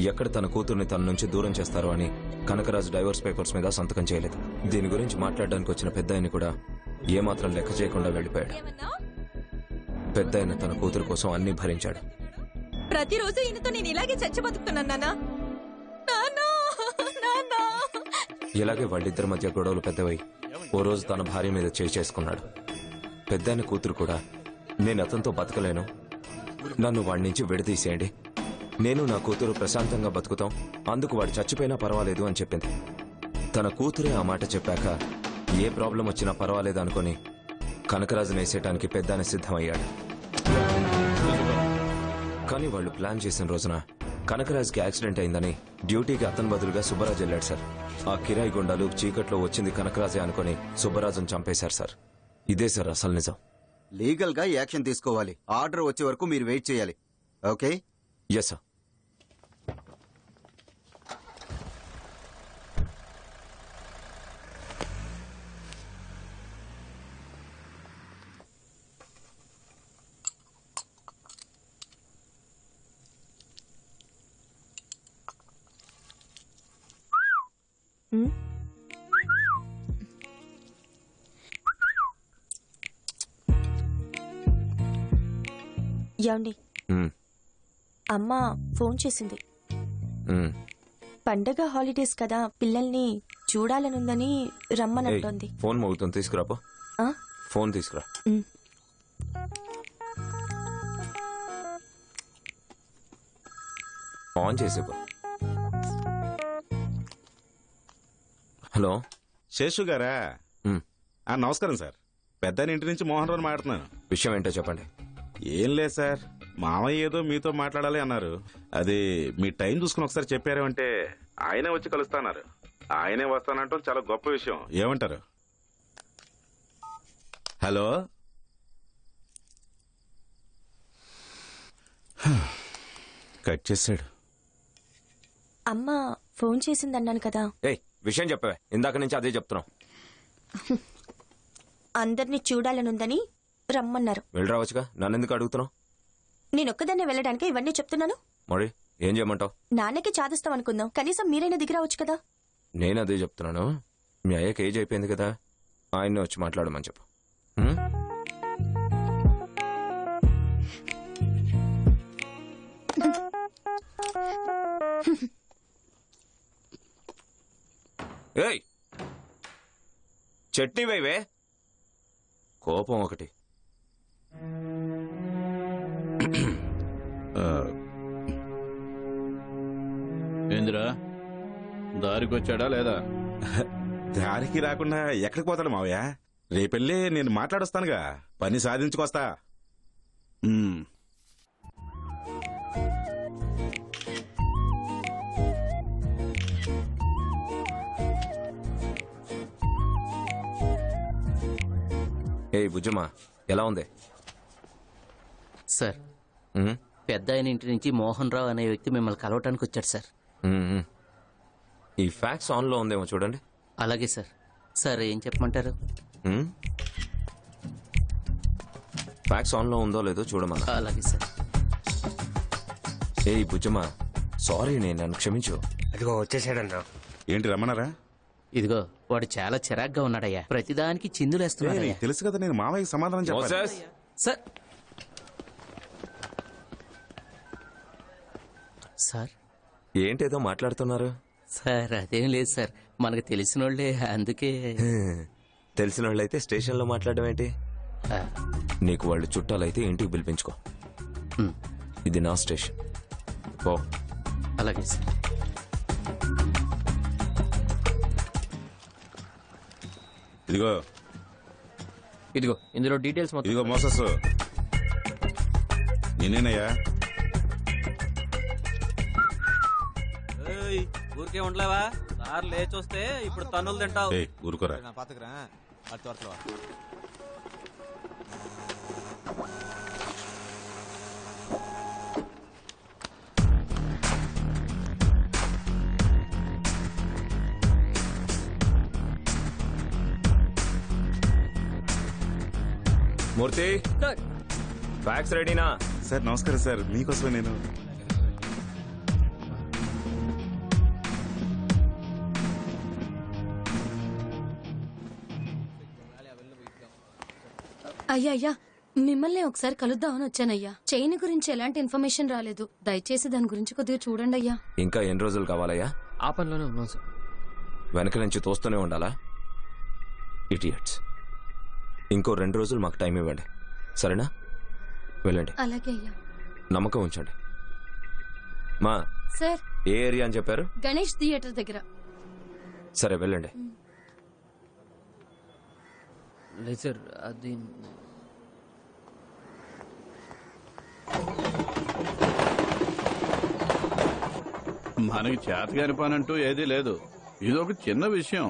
ఎక్కడ తన కూతుర్ని తన నుంచి దూరం చేస్తారో అని కనకరాజు డైవర్స్ పేపర్స్ మీద సంతకం చేయలేదు. దీని గురించి మాట్లాడడానికి వచ్చిన పెద్ద ఆయన కూడా ఏమాత్రం లెక్క చేయకుండా వెళ్లిపోయాడు. పెద్ద ఆయన తన కూతురు కోసం అన్ని భరించాడు. ప్రతిరోజు ఈయనతో నేను ఇలాగే చచ్చి బతుకుతున్నాను నాన్న. ఇలాగే వాళ్ళిద్దరి మధ్య గొడవలు పెద్దవై ఓ రోజు తన భార్య మీద చేసుకున్నాడు. పెద్ద ఆయన కూతురు కూడా నేను అతనితో బతకలేను, నన్ను వాడి నుంచి విడదీసేయండి, నేను నా కూతురు ప్రశాంతంగా బతుకుతాం, అందుకు వాడు చచ్చిపోయినా పర్వాలేదు అని చెప్పింది. తన కూతురే ఆ మాట చెప్పాక ఏ ప్రాబ్లం వచ్చినా పర్వాలేదు అనుకుని కనకరాజును వేసేయటానికి పెద్దాయన సిద్ధమయ్యాడు. కానీ వాళ్ళు ప్లాన్ చేసిన రోజున కనకరాజుకి యాక్సిడెంట్ అయిందని డ్యూటీకి అతని బదులుగా సుబ్బరాజు వెళ్ళాడు సార్. ఆ కిరాయి గుండాలు చీకట్లో వచ్చింది కనకరాజే అనుకుని సుబ్బరాజును చంపేశారు సార్. ఇదే సార్ అసలు నిజం. లీగల్ గా యాక్షన్ తీసుకోవాలి. ఆర్డర్ వచ్చే వరకు మీరు వెయిట్ చేయాలి. ఓకే? Yes sir. ఏమండి, అమ్మ ఫోన్ చేసింది. పండగ హాలిడేస్ కదా, పిల్లల్ని చూడాలనుందని రమ్మనంటోంది. ఫోన్ మోగుతుంది, తీసుకురాపో. ఫోన్ తీసుకురా. ఆన్ చేసేపో. హలో, శేషు గారా? నమస్కారం సార్. పెద్ద ఇంటి నుంచి మోహన్ రావు మాట్లాడుతున్నాను. విషయం ఏంటో చెప్పండి. ఏం లేదు సార్, మామయ్య ఏదో మీతో మాట్లాడాలి అన్నారు. అది మీ టైం చూసుకుని ఒకసారి చెప్పారు అంటే ఆయనే వచ్చి కలుస్తాన్నారు. ఆయనే వస్తానంటాం చాలా గొప్ప విషయం. ఏమంటారు? హలో, కట్ చేశాడు. అమ్మ ఫోన్ చేసిందన్నాను కదా. విషయం చెప్పవే, ఇందాక నుంచి అదే చెప్తున్నాం. అందరినీ చూడాలనుందని రమ్మన్నారు. వెళ్ళరావచ్చుగా, నన్నెందుకు అడుగుతున్నావు? నేనొక్కదాన్నే వెళ్ళడానికి ఇవన్నీ చెప్తున్నాను. మరి ఏం చేయమంటావు? నాన్నకి చాదిస్తాం అనుకుందాం, కనీసం మీరైనా దిగిరావచ్చు కదా. నేను అదే చెప్తున్నాను. మీ అయ్యకి ఏజ్ అయిపోయింది కదా, ఆయన్నే వచ్చి మాట్లాడమని చెప్పు. ఏయ్, చట్నీ వేవే. కోపం ఒకటి. ఏందిరా దారికొచ్చాడా లేదా? దారికి రాకుండా ఎక్కడికి పోతాడు మావయ్య? రేపెళ్ళి నేను మాట్లాడొస్తానుగా, పని సాధించుకొస్తా. ఏ బుజ్జమ్మా, ఎలా ఉంది సార్? పెద్ద ఆయన ఇంటి నుంచి మోహన్ రావు అనే వ్యక్తి మిమ్మల్ని కలవటానికి వచ్చాడు సార్. ఈ ఫ్యాక్స్ ఆన్ లో ఉందేమో చూడండి. అలాగే సార్. సార్ ఏం చెప్పమంటారు? ఫ్యాక్స్ ఆన్ లో ఉందో లేదో చూడమన్నా. అలాగే సార్. ఏ బుజ్జమ్మా, సారీ, నేను నన్ను క్షమించు. అదిగో వచ్చేసాడన్నా. ఏంటి రమ్మన్నారా? ఇదిగో వాడు చాలా చిరాగ్గా ఉన్నాడయ్యా, ప్రతిదానికి చిందులేస్తున్నాడు. తెలుసు కదా, నేను మామయ్యకి సమాధానం చెప్పాలి. సార్ సార్ ఏంటేదో మాట్లాడుతున్నారు? సార్ అదేం లేదు సార్, మనకు తెలిసిన వాళ్ళే, అందుకే. తెలిసిన వాళ్ళైతే స్టేషన్లో మాట్లాడడం ఏంటి? నీకు వాళ్ళు చుట్టాలైతే ఇంటికి పిలిపించుకో. ఇది నా స్టేషన్. ఓ అలాగే సార్. ఇదిగో ఇదిగో ఇందులో డీటెయిల్స్ మొత్తం. ఇదిగో మోసస్, నేనేనయ్యా. ఊరికే ఉండలేవా? సార్ లేచొస్తే ఇప్పుడు తన్నులు తింటావు. ఊరుకోరా. మూర్తి, ఫ్యాక్స్ రెడీనా? సార్ నమస్కారం సార్, మీకోసమే నేను. అయ్యా మిమ్మల్ని ఒకసారి కలుద్దామని వచ్చానయ్యా. చైన్ గురించి ఎలాంటి ఇన్ఫర్మేషన్ రాలేదు, దయచేసి దాని గురించి కొద్దిగా చూడండి అయ్యా. ఇంకా ఎన్ని రోజులు కావాలయ్యా? ఆ పనిలోనే ఉన్నాం సార్. వెనక నుంచి తోస్తూనే ఉండాలా? ఇడియట్స్. ఇంకో 2 రోజులు మాకు టైం ఇవ్వండి, సరేనా? వెళ్ళండి. అలాగే అయ్యా. నమ్మకం ఉంచండి. మా సార్, ఏ ఏరియా అని చెప్పారు? గణేష్ థియేటర్ దగ్గర. సరే వెళ్ళండి. లేదు సార్, అది మనకి చేతగాని పని అంటూ ఏదీ లేదు. ఇదొక చిన్న విషయం.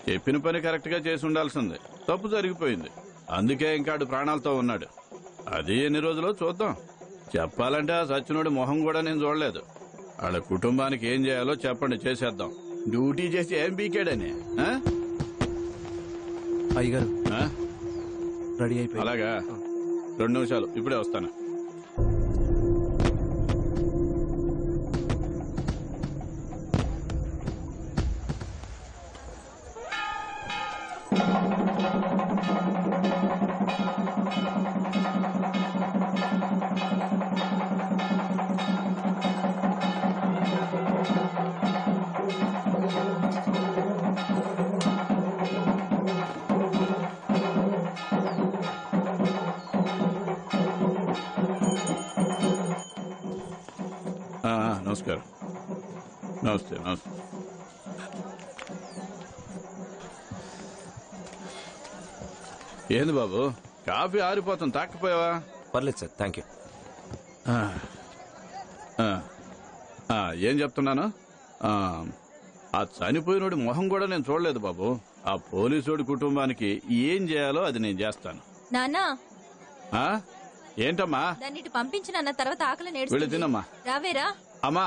చెప్పిన పని కరెక్ట్ గా చేసి ఉండాల్సింది, తప్పు జరిగిపోయింది. అందుకే ఇంకాడు ప్రాణాలతో ఉన్నాడు. అది ఎన్ని రోజులో చూద్దాం. చెప్పాలంటే ఆ సచ్చినోడి మొహం కూడా నేను చూడలేదు. వాళ్ళ కుటుంబానికి ఏం చేయాలో చెప్పండి, చేసేద్దాం. డ్యూటీ చేసి ఏం పీకాడని. అయ్యగారు రెడీ అయిపోయి. అలాగా, 2 నిమిషాలు, ఇప్పుడే వస్తాను. నమస్కారం. నమస్తే. నమస్తే. ఏంది బాబు, కాఫీ ఆరిపోతుంది, తాకపోయావా? పర్లేదు సార్, థ్యాంక్ యూ. ఏం చెప్తున్నాను, ఆ చనిపోయినోడి మొహం కూడా నేను చూడలేదు బాబు. ఆ పోలీసోడి కుటుంబానికి ఏం చేయాలో అది నేను చేస్తాను. నాన్నా, ఏంటమ్మా? దాన్ని పంపించిన తర్వాత ఆకలి నేడు వెళ్ళి తినమ్మా. రావేరా? అమ్మా,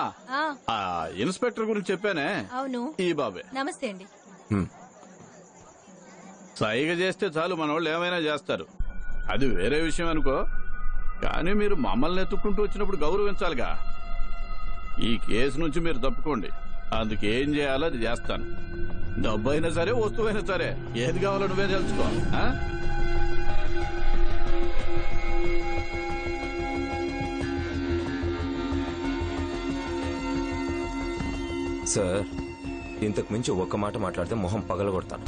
ఆ ఇన్స్పెక్టర్ గురించి చెప్పానే, అవును, ఈ బాబే. నమస్తే అండి. సైగ చేస్తే చాలు మన వాళ్ళు ఏమైనా చేస్తారు. అది వేరే విషయం అనుకో, కానీ మీరు మమ్మల్ని ఎత్తుక్కుంటూ వచ్చినప్పుడు గౌరవించాలిగా. ఈ కేసు నుంచి మీరు తప్పుకోండి, అందుకు ఏం చేయాలో అది చేస్తాను. డబ్బు అయినా సరే, వస్తువైనా సరే, ఏది కావాలో నువ్వే తెలుసుకో. సార్, ఇంతకు మించి ఒక్క మాట మాట్లాడితే మొహం పగలగొడతాను.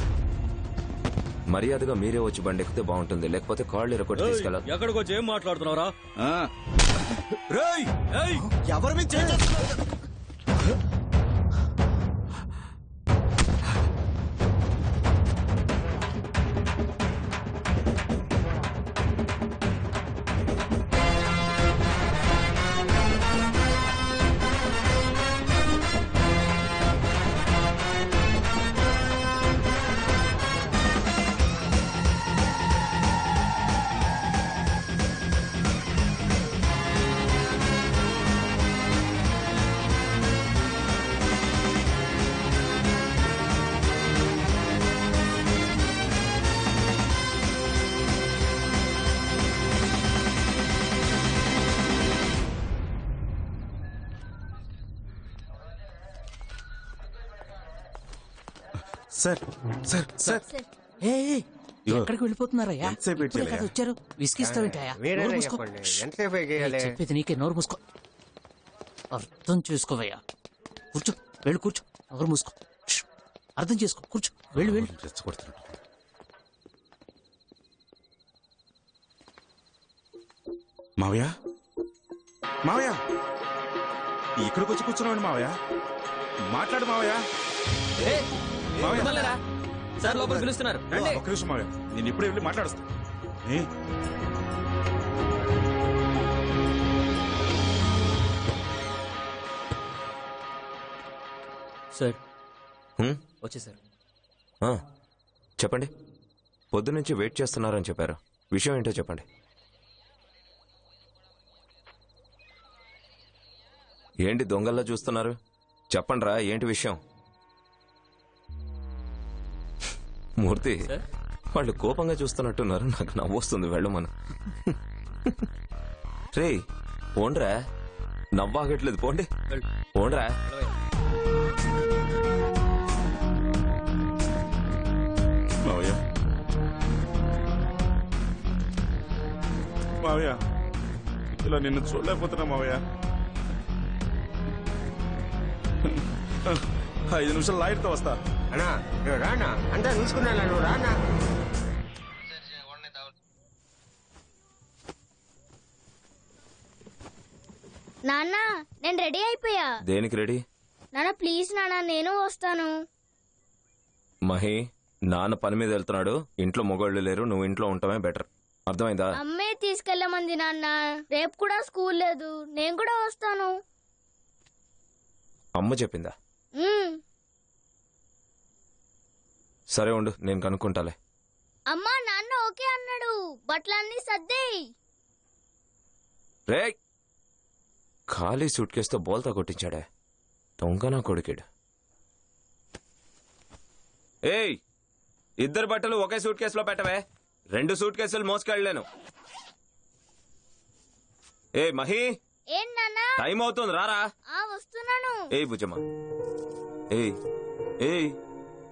మర్యాదగా మీరే వచ్చి బండి ఎక్కితే బాగుంటుంది, లేకపోతే కాళ్ళు ఇరకొట్టి తీసుకెళ్ళాలి. ఎక్కడికి వచ్చి ఏం మాట్లాడుతున్నారా? ఎవరు మీకు సార్ సార్ సార్ ఎక్కడికి వెళ్ళిపోతున్నారయ్యా? ఎంతసేపు వెయిట్ ఇప్పుడే చేయాలి? కదా వచ్చారు, విసిగిస్తావేంటయ్యా? మీరే నోరు మూసుకో. చెప్పండి, ఎంతసేపు చేయాలి? చెప్పేది నీకే, నోరు మూసుకో. అర్థం చేసుకోవయ్యా. కూర్చో, వెళ్ళి కూర్చో. నోరు మూసుకో. ష్. అర్థం చేసుకో, కూర్చో. వెళ్ళి వెళ్ళి. రెచ్చగొడుతున్నాడు. మావయ్య మావయ్య ఇక్కడికి వచ్చి కూర్చున్నాడు మావయ్య. మాట్లాడు మావయ్య. మావయ్య సార్ లోపల పిలుస్తున్నారు. ఒక్క నిమిషం మావయ్య, నేను ఇప్పుడే వెళ్ళి మాట్లాడుస్తా. సార్ వచ్చేసారు. చెప్పండి. పొద్దునుంచి వెయిట్ చేస్తున్నారని చెప్పారు, విషయం ఏంటో చెప్పండి. ఏంటి దొంగల్లా చూస్తున్నారు? చెప్పండి రా, ఏంటి విషయం? మూర్తి, వాళ్ళు కోపంగా చూస్తున్నట్టున్నారు, నాకు నవ్వొస్తుంది. వెళ్ళమను. రే పోండ్రా, నవ్వాగట్లేదు. పోండి పోండ్రా. మావయ్య మావయ్య ఇలా నిన్ను చూడలేకపోతున్నా మావయ్య. 5 నిమిషాలు లాయర్తో వస్తా. అన్నా నువ్వు రానా, అంతా చూసుకున్నా, నువ్వు రానా. నాన్న నేను రెడీ అయిపోయా. దేనికి రెడీ? నాన్న ప్లీజ్ నాన్న, నేను వస్తాను. మహి, నాన్న పని మీద వెళ్తున్నాడు, ఇంట్లో మొగోళ్ళు లేరు, నువ్వు ఇంట్లో ఉండటమే బెటర్. అర్థమైందా? అమ్మే తీసుకెళ్ళమంది నాన్న, రేపు కూడా స్కూల్ లేదు, నేను కూడా వస్తాను. అమ్మ చెప్పిందా? సరే ఉండు, నేను కనుక్కుంటాలే. అమ్మా నాన్న ఓకే అన్నాడు, బట్టలన్నీ సర్దేయ్. రే, ఖాళీ సూట్ కేసుతో బోల్తా కొట్టించాడే, దొంగనా కొడుకేడు. ఏయ్, ఇద్దరు బట్టలు ఒకే సూట్ కేసులో పెట్టవే, 2 సూట్ కేసులు మోసుకెళ్ళలేను. ఏ మహి, ఏం నాన్న? టైం అవుతుంది, రారా. వస్తున్నాను. ఏయ్ బుజ్జమ్మ, ఏయ్ ఏయ్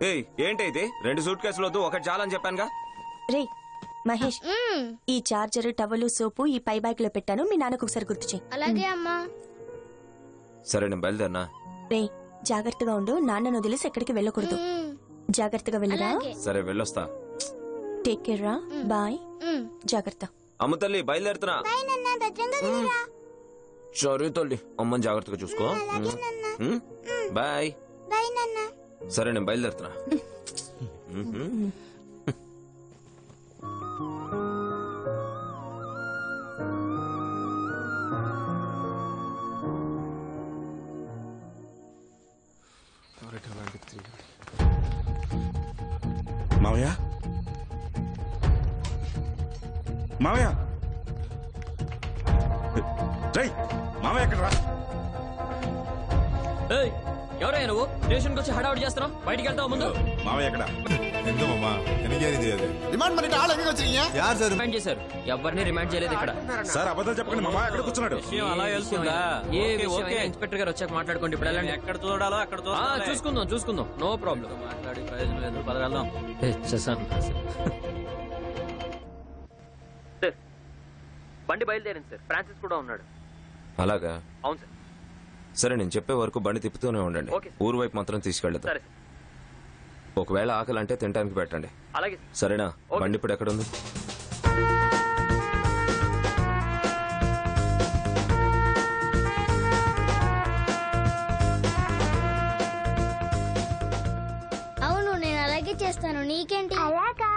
ఏయ్, ఏంటి ఇది? 2 సూట్ కేసులు వద్దు, ఒకటి చాలని చెప్పానుగా. రే మహేష్, ఈ చార్జర్, టవలు, సోపు ఈ పై బ్యాగ్ లో పెట్టాను, మీ నాన్నకు ఒకసారి గుర్తు చెయ్యి. అలాగే అమ్మా. సరే నేను బయలుదేరినా. రే జాగ్రత్తగా ఉండు, నాన్నను వదిలేసి ఎక్కడికి వెళ్ళకూడదు. జాగ్రత్తగా వెళ్ళరా. సరే వెళ్ళొస్తా. టేక్ కేర్ రా. బాయ్. జాగ్రత్త. అమ్మ తల్లి బయలుదేరుతున్నా. సరే తల్లి, అమ్మని జాగ్రత్తగా చూసుకో. బాయ్. సరే నేను బయలుదేరుతున్నా. మావయ్య మావయ్య జై మావయ్య ఎక్కడ రా. ఎవరయ్యా నువ్వు? స్టేషన్కి వచ్చి హడావుడి చేస్తున్నావు, బయటికి వెళ్తావు ముందు. మావయ్య ఎక్కడ? రిమాండ్ చేశారు, ఎవరిని రిమాండ్ చేయలేదు ఇక్కడ. సార్ అబద్ధాలు చెప్పకండి, మామ ఎక్కడ కూర్చున్నాడు? అలా వెళ్తుందా? ఏ విషయం ఇన్స్పెక్టర్ గారు వచ్చాక మాట్లాడుకోండి. ఇప్పుడు వెళ్ళండి. ఎక్కడ చూడాలో అక్కడ చూసుకుందాం, నో ప్రాబ్లం. మాట్లాడి ప్రయోజనం లేదు, పద వెళ్దాం. బండి బయలుదేరింది సార్, ఫ్రాన్సిస్ కూడా ఉన్నాడు. అలాగా? అవును సార్. సరే నేను చెప్పే వరకు బండి తిప్పుతూనే ఉండండి, ఊరు వైపు మాత్రం తీసుకెళ్తా. సరే. ఒకవేళ ఆకలంటే తినడానికి పెట్టండి. అలాగే. సరేనా? బండి ఇప్పుడు ఎక్కడుంది? అవును నేను అలాగే చేస్తాను. నీకేంటి? అలాగా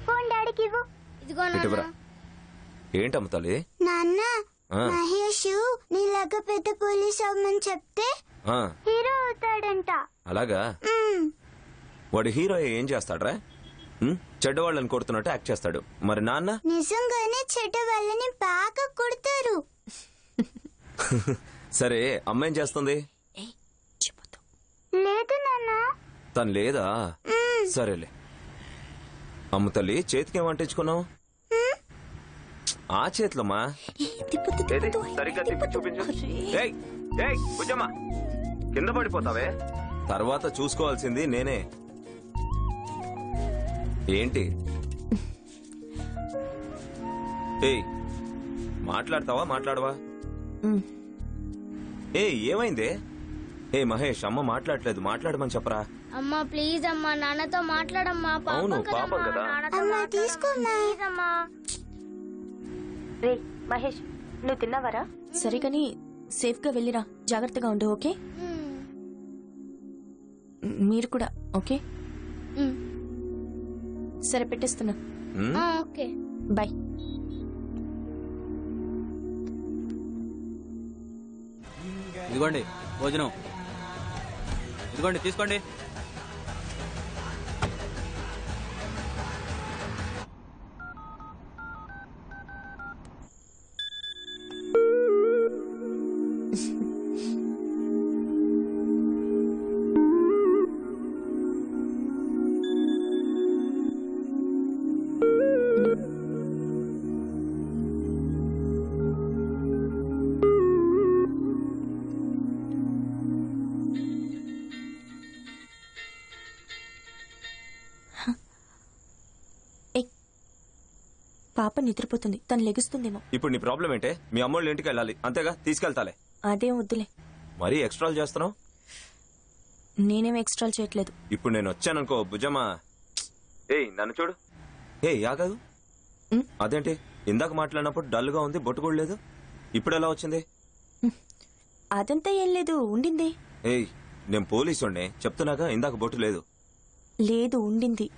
ఫోన్ డాడీకి ఇవ్వు. ఇదిగో ఇటువరా. ఏంటమ్మ తల్లి? నాన్న మహేష్ నీలాగా పెద్ద పోలీస్ అవ్వమని చెప్తే హీరో అవుతాడంట. అలాగా? వాడు హీరో ఏం చేస్తాడ్రా? చెడ్డవాళ్ళని కొడుతున్నట్టు యాక్ట్ చేస్తాడు. మరి నాన్న? నిజంగానే చెడ్డ వాళ్ళని బాగా కొడతారు. సరే అమ్మాయి చేస్తుంది? లేదు నాన్న. తను లేదా? సరేలే. అమ్మ తల్లి చేతికి ఏం అంటించుకున్నావు? ఆ చేతిలోమా సరిగ్గా తిప్పి చూపించు. బుజ్జమ్మా కింద పడిపోతావే. తర్వాత చూసుకోవాల్సింది నేనే. ఏంటి? ఏయ్ మాట్లాడతావా మాట్లాడవా? ఏమైంది? మహేష్ అమ్మ మాట్లాడలేదు, మాట్లాడమని చెప్పరా. అమ్మా ప్లీజ్ అమ్మా నాన్నతో మాట్లాడమ్మా. అవును పాపం కదా. తీసుకోమ్మా. రే మహేష్ నువ్వు తిన్నావరా? సరే కానీ సేఫ్ గా వెళ్ళిరా, జాగ్రత్తగా ఉండు. ఓకే? మీరు కూడా ఓకే? సరే పెట్టేస్తున్నా. Okay bye. ఇదిగోండి భోజనం, ఇదిగోండి తీసుకోండి. పాప నిద్రపోతుంది, తను లెగుస్తుందేమో. ఇప్పుడు నీ ప్రాబ్లం ఏంటే? మీ అమ్మోళ్ళ ఇంటికి వెళ్ళాలి అంతేగా, తీసుకెళ్తాలే. అదేం వద్దులే. మరీ ఎక్స్ట్రాలు చేస్తున్నావు. నేనేం ఎక్స్ట్రాలు చేయట్లేదు. ఇప్పుడు నేను వచ్చాననుకో భుజమ్మా. నన్ను చూడు. ఆగదు. అదేంటి ఇందాక మాట్లాడినప్పుడు డల్ గా ఉంది, బొట్టు కూడా లేదు. ఇప్పుడు ఎలా వచ్చింది? అదంతా ఏం లేదు, ఉండింది. నేను పోలీసుండే చెప్తున్నాగా, ఇందాక బొట్టు లేదు. లేదు ఉండింది.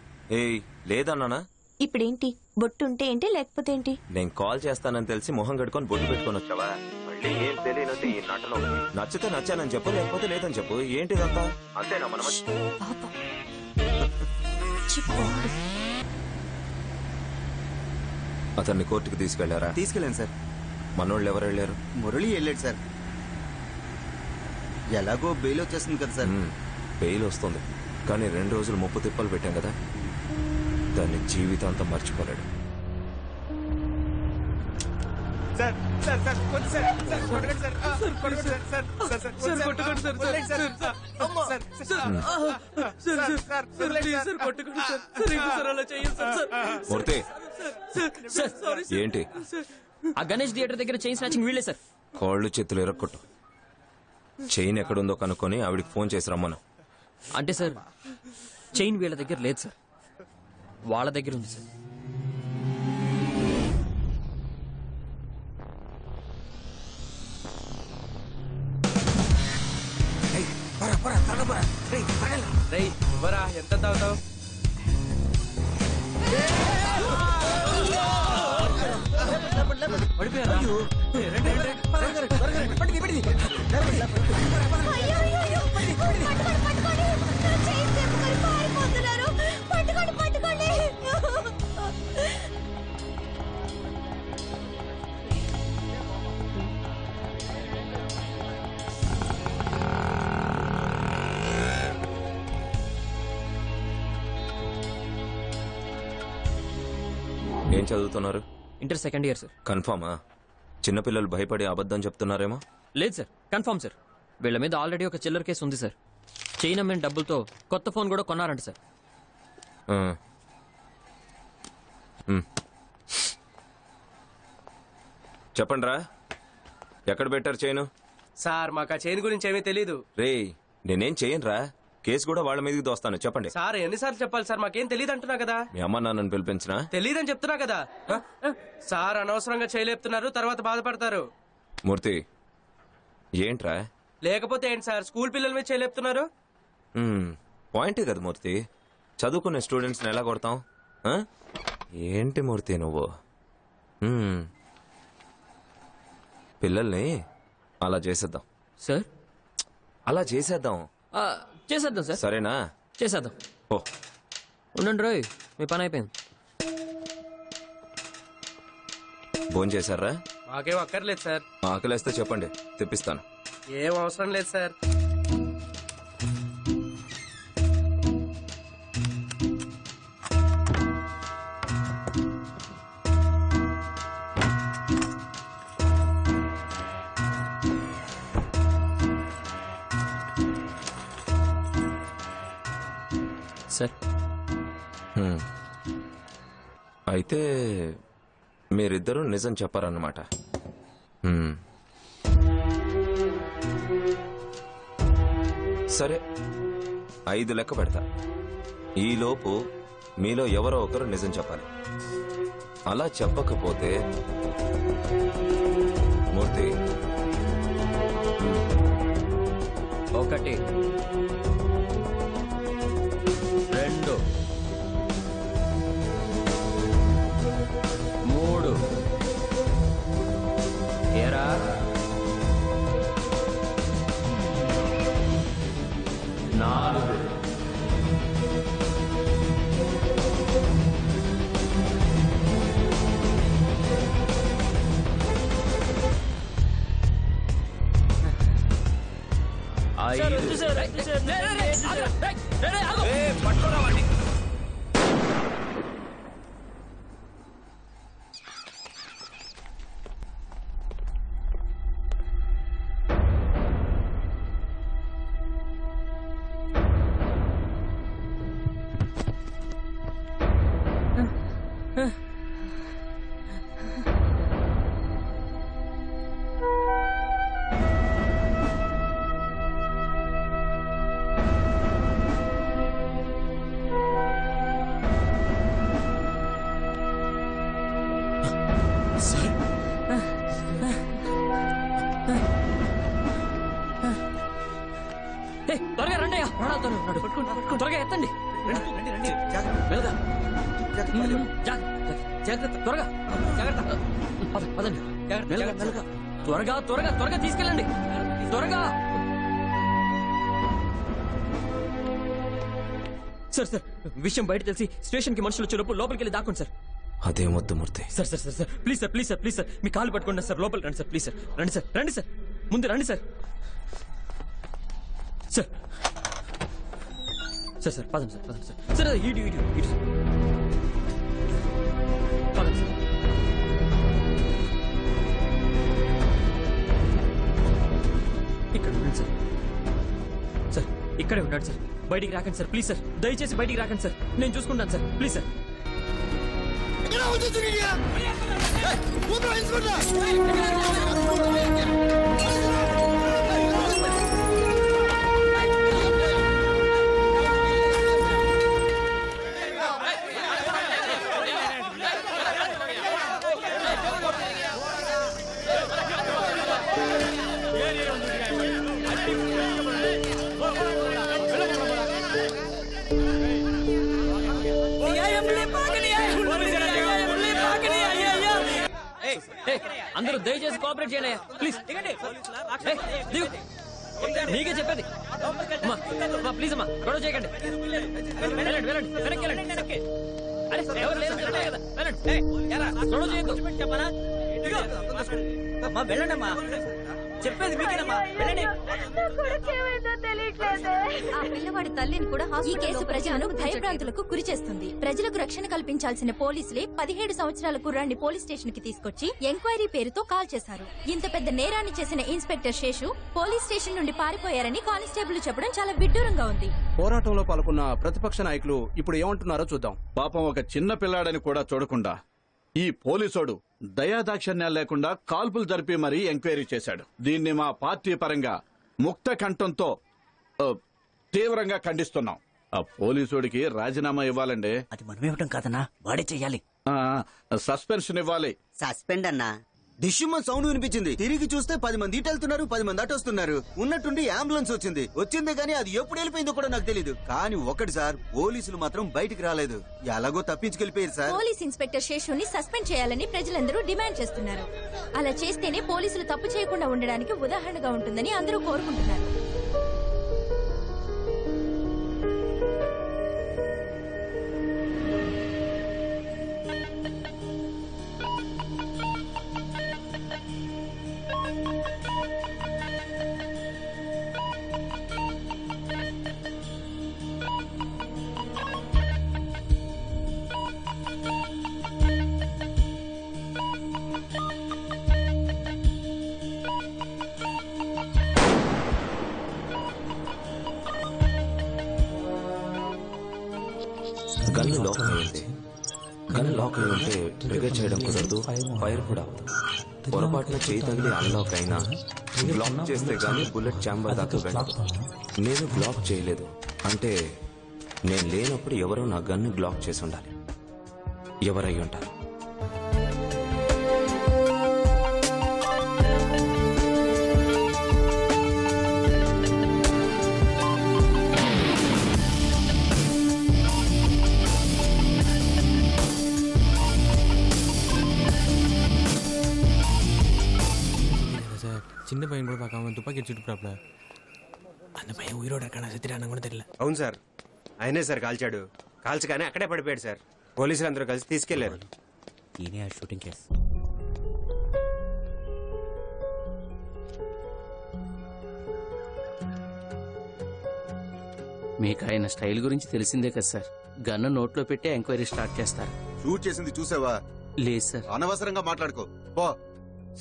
లేదన్నానా? ఇప్పుడేంటి? బొట్టు ఉంటే ఏంటి, లేకపోతే ఏంటి? నేను కాల్ చేస్తానని తెలిసి మొహం కట్టుకొని బొట్టు పెట్టుకొని వచ్చావా? మళ్ళీ ఏం తెలియనట్టు ఈ నటన. నచ్చితే నచ్చానని చెప్పు, లేకపోతే లేదని చెప్పు. ఏంటిదంతా? అంతేనా మనం? అతన్ని కోర్టుకు తీసుకెళ్లారా? తీసుకెళ్ళాను సార్. మనోళ్ళు ఎవరు వెళ్ళారు? మురళి వెళ్ళాడు సార్. ఎలాగో బెయిల్ వచ్చేస్తుంది కదా సార్. బెయిల్ వస్తుంది కానీ 2 రోజులు ముప్పు తిప్పలు పెట్టాం కదా, దాన్ని జీవితాంతం మర్చిపోలేడు. మూర్తి ఏంటి? ఆ గణేష్ థియేటర్ దగ్గర చైన్ స్నాచింగ్ వీళ్ళే సార్. కాళ్ళు చేతులు ఎరక్కొట్టు. చైన్ ఎక్కడుందో కనుక్కొని ఆవిడికి ఫోన్ చేసి రమ్మను. అంటే సార్ చైన్ వీళ్ళ దగ్గర లేదు సార్, వాళ్ళ దగ్గర ఉంది సార్. ఎంత తాగుతావు? ఏం చదువుతున్నారు? Inter second year sir. కన్ఫామా? చిన్నపిల్లలు భయపడి అబద్ధం చెప్తున్నారేమో. లేదు సార్, కన్ఫర్మ్ సార్. వీళ్ళ మీద ఆల్రెడీ ఒక చిల్లర కేసు ఉంది సార్. చైన్ అమ్మిన డబ్బులతో కొత్త ఫోన్ కూడా కొన్నారంట సార్. చెప్పండి రా, ఎక్కడ పెట్టారు చైను? సార్ మాకు ఆ చైన్ గురించి ఏమీ తెలీదు. రే నేనేం చేయను రా, కేసు కూడా వాళ్ళ మీదకి దోస్తాను. చెప్పండి సార్ ఎన్నిసార్లు చెప్పాలి సార్, మాకేం తెలియదు అంటున్నా కదా. మీ అమ్మ నాన్నని పిలిపించినా? తెలియదని చెప్తున్నా కదా సార్. అనవసరంగా చేయలేపుతున్నారు, తర్వాత బాధపడతారు. మూర్తి ఏంట్రా? లేకపోతే ఏంటి సార్, స్కూల్ పిల్లల మీద చేయలేపుతున్నారు. పాయింటే కదా మూర్తి, చదువుకునే స్టూడెంట్స్ని ఎలా కొడతాం? ఏంటి మూర్తి నువ్వు? పిల్లల్ని అలా చేసేద్దాం సార్. అలా చేసేద్దాం. చేసేద్దాం సార్. సరేనా? చేసేద్దాం. ఓ ఉండండి రోయ్, మీ పని అయిపోయింది. భోంచేశారా? మాకేం అక్కర్లేదు సార్. ఆకలేస్తే చెప్పండి, తెప్పిస్తాను. ఏం అవసరం లేదు సార్. సార్ అయితే మీరిద్దరూ నిజం చెప్పారన్నమాట. సరే 5 లెక్క పెడతా. ఈలోపు మీలో ఎవరో ఒకరు నిజం చెప్పాలి. అలా చెప్పకపోతే మూర్తి 1 2 3 ఏరా 4 త్వరగా రండి అయ్యా. త్వరగా ఎత్తండి. జాగ్రత్త, త్వరగా జాగ్రత్త. పదండి, త్వరగా త్వరగా త్వరగా తీసుకెళ్ళండి, త్వరగా. సార్ సార్, విషయం బయట తెలిసి స్టేషన్ కి మనుషులు వచ్చేటప్పుడు లోపలికి వెళ్ళి దాక్కోండి సార్. అదేమొద్దు Murthy. Sir sir sir sir please sir, please sir, please sir, మీ కాలు పట్టుకోండి సార్. లోపలికి రండి సార్, ప్లీజ్ సార్. రండి సార్, రండి సార్, ముందు రండి సార్. సార్ సార్ సార్ పదండి సార్, పదండి సార్. సార్ ఇటు ఇటు ఇటు సార్, పదండి సార్. ఇక్కడ ఉండండి సార్. సార్ ఇక్కడే ఉన్నాడు సార్, బయటికి రాకండి సార్, ప్లీజ్ సార్. దయచేసి బయటికి రాకండి సార్, నేను చూసుకుంటాను సార్, ప్లీజ్ సార్. అందరూ దయచేసి కోఆపరేట్ చేయండి ప్లీజ్. నీకే చెప్పేది ప్లీజ్ అమ్మా, గొడవ చేయకండి. వెళ్ళండి వెళ్ళండి, వెనక్కి వెళ్ళండి. అరే ఎవరు లేదు కదా, వెళ్ళండి, గొడవ చేయొద్దు. చెప్పనా? వెళ్ళండి అమ్మా, చెప్పేది మీకేనమ్మా, వెళ్ళండి. ఆ పిల్లవాడి తల్లిని కూడా ఈ కేసు ప్రజలను భయభ్రాంతులకు గురి చేస్తుంది. ప్రజలకు రక్షణ కల్పించాల్సిన పోలీసులే 17 సంవత్సరాల కుర్రాన్ని పోలీస్ స్టేషన్ కి తీసుకొచ్చి ఎంక్వైరీ పేరుతో కాల్ చేశారు. ఇంత పెద్ద నేరాన్ని చేసిన ఇన్స్పెక్టర్ శేషు పోలీస్ స్టేషన్ నుండి పారిపోయారని కానిస్టేబుల్ చెప్పడం చాలా విడ్డూరంగా ఉంది. పోరాటంలో పాల్గొన్న ప్రతిపక్ష నాయకులు ఇప్పుడు ఏమంటున్నారో చూద్దాం. పాపం ఒక చిన్న పిల్లాడని కూడా చూడకుండా ఈ పోలీసోడు దయాదాక్షిణ్యాలు లేకుండా కాల్పులు జరిపి మరీ ఎంక్వైరీ చేశాడు. దీన్ని మా పార్టీ పరంగా ముక్త కంఠంతో తీవ్రంగా ఖండిస్తున్నాం. ఆ పోలీసుడికి రాజీనామా ఇవ్వాలండి. అది మనం ఇవ్వటం కాదన్నా, వాడే చెయ్యాలి. సస్పెన్షన్ ఇవ్వాలి. సస్పెండ్ అన్నా. డిష్యుమ సౌండ్ వినిపించింది. తిరిగి చూస్తే 10 మంది ఇటు వెళ్తున్నారు, 10 మంది అటు వస్తున్నారు. ఉన్నట్టుండి అంబులెన్స్ వచ్చింది కానీ అది ఎప్పుడు వెళ్ళిపోయిందో కూడా నాకు తెలియదు. కానీ ఒకటి సార్, పోలీసులు మాత్రం బయటికి రాలేదు. ఎలాగో తప్పించుకెళ్ళిపోయారు సార్. పోలీస్ ఇన్స్పెక్టర్ శేషుని సస్పెండ్ చేయాలని ప్రజలందరూ డిమాండ్ చేస్తున్నారు. అలా చేస్తేనే పోలీసులు తప్పు చేయకుండా ఉండడానికి ఉదాహరణగా ఉంటుందని అందరూ కోరుకుంటున్నారు. గన్ను లాక్ అయింది. గన్ లాక్ అయి ఉంటే ట్రిగర్ చేయడం కుదరదు, ఫైర్ కూడా అవ్వదు. పొరపాటున చేయి తగిలి అన్లాక్ అయినా బ్లాక్ చేస్తే గానీ బుల్లెట్ ఛాంబర్ దాకా వెళ్ళదు. నేను బ్లాక్ చేయలేదు అంటే నేను లేనప్పుడు ఎవరో నా గన్ను బ్లాక్ చేసి ఉండాలి. ఎవరై ఉంటారు? சின்ன பையன் கூட பார்க்காம துப்பாக்கி அடிச்சுட்டு அந்த பையன் உயிரோட இருக்கானா செத்துட்டானு கூட தெரியல. అవును సార్, ఆయనే సార్ కాల్చాడు. కాల్చగానే అక్కడే పడిపోయాడు సార్. పోలీసులు అందరూ కలిసి తీసుకెళ్లారు. ఈయనే ఆ షూటింగ్ కేసు. మీకు ఆయన స్టైల్ గురించి తెలిసిందే కదా సార్. గన్ను నోట్లో పెట్టి ఎంక్వైరీ స్టార్ట్ చేస్తారు. షూట్ చేసింది చూసావా? లేదు సార్. అనవసరంగా మాట్లాడుకో పో.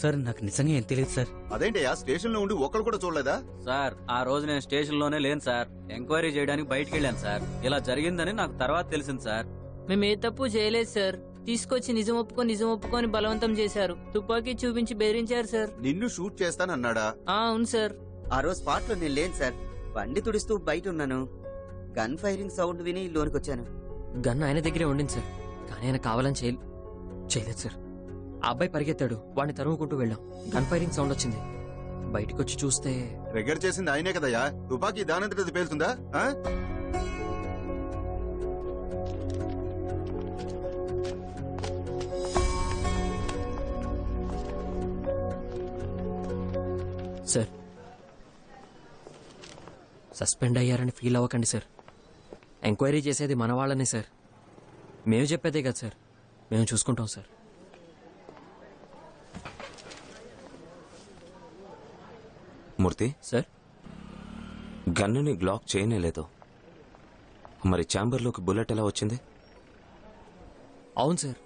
సార్ నాకు నిజంగా ఏం తెలియదు సార్. అదేంటయ్యా, స్టేషన్ లో ఉండి ఒక్కడు కూడా చూడలేదా? సార్ ఆ రోజు నేను స్టేషన్ లోనే లేను సార్. ఎంక్వైరీ చేయడానికి బయటికి వెళ్ళాను సార్. ఇలా జరిగిందని నాకు తర్వాత తెలిసింది సార్. మేము ఏ తప్పు చేయలేదు సార్. తీసుకొచ్చి నిజం ఒప్పుకొని బలవంతం చేశారు. తుపాకీ చూపించి బెదిరించారు సార్. నిన్ను షూట్ చేస్తానన్నాడా? అవును సార్. ఆ రోజు స్పాట్ లో నేను లేను సార్. బండి తుడుస్తూ బయట ఉన్నాను. గన్ ఫైరింగ్ సౌండ్ విని లోనికి వచ్చాను. గన్ ఆయన దగ్గరే ఉండింది సార్, కానీ ఆయన కావాలని చేయలేదు సార్. ఆ అబ్బాయి పరిగెత్తాడు, వాడిని తరుముకుంటూ వెళ్ళాం. గన్ ఫైరింగ్ సౌండ్ వచ్చింది. బయటకు వచ్చి చూస్తే ట్రిగర్ చేసింది ఆయనే కదయ్యా. తుపాకీ దానంతటి పేలుతుందా? సార్ సస్పెండ్ అయ్యారని ఫీల్ అవ్వకండి సార్. ఎంక్వైరీ చేసేది మన వాళ్ళనే సార్. మేము చెప్పేదే కదా సార్. మేము చూసుకుంటాం సార్. Murthy sir, గన్నుని black చేయనేలేదు. మరి ఛాంబర్లోకి బుల్లెట్ ఎలా వచ్చింది? అవును సార్,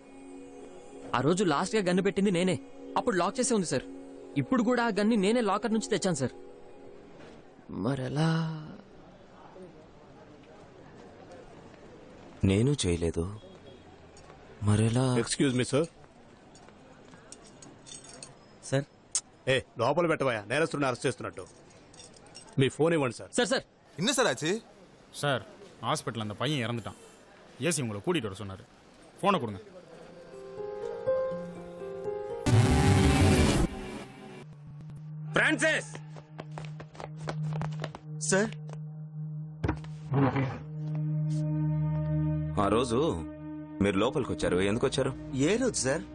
ఆ రోజు లాస్ట్ గా గన్ను పెట్టింది నేనే. అప్పుడు లాక్ చేసే ఉంది సార్. ఇప్పుడు కూడా ఆ గన్ని నేనే లాకర్ నుంచి తెచ్చాను సార్. మరెలా? నేను చేయలేదు, మరెలా? Excuse me sir. సార్ లోపల పెట్టబోయా, నేరస్తుడిని అరెస్ట్ చేస్తున్నట్టు. మీ ఫోన్ ఇవ్వండి సార్. சார் சார் என்ன சார் ஆச்சு? சார் ஹாஸ்பிட்டல் அந்த பையன் இறந்துட்டான். ஏசி உங்களை கூட்டிட்டு வர சொன்னாரு. போனை கொடுங்க. ఫ్రాన్సిస్ సార్, ఆ రోజు మీరు లోపలికి వచ్చారు. ఎందుకు వచ్చారు? ఏ రోజు సార్?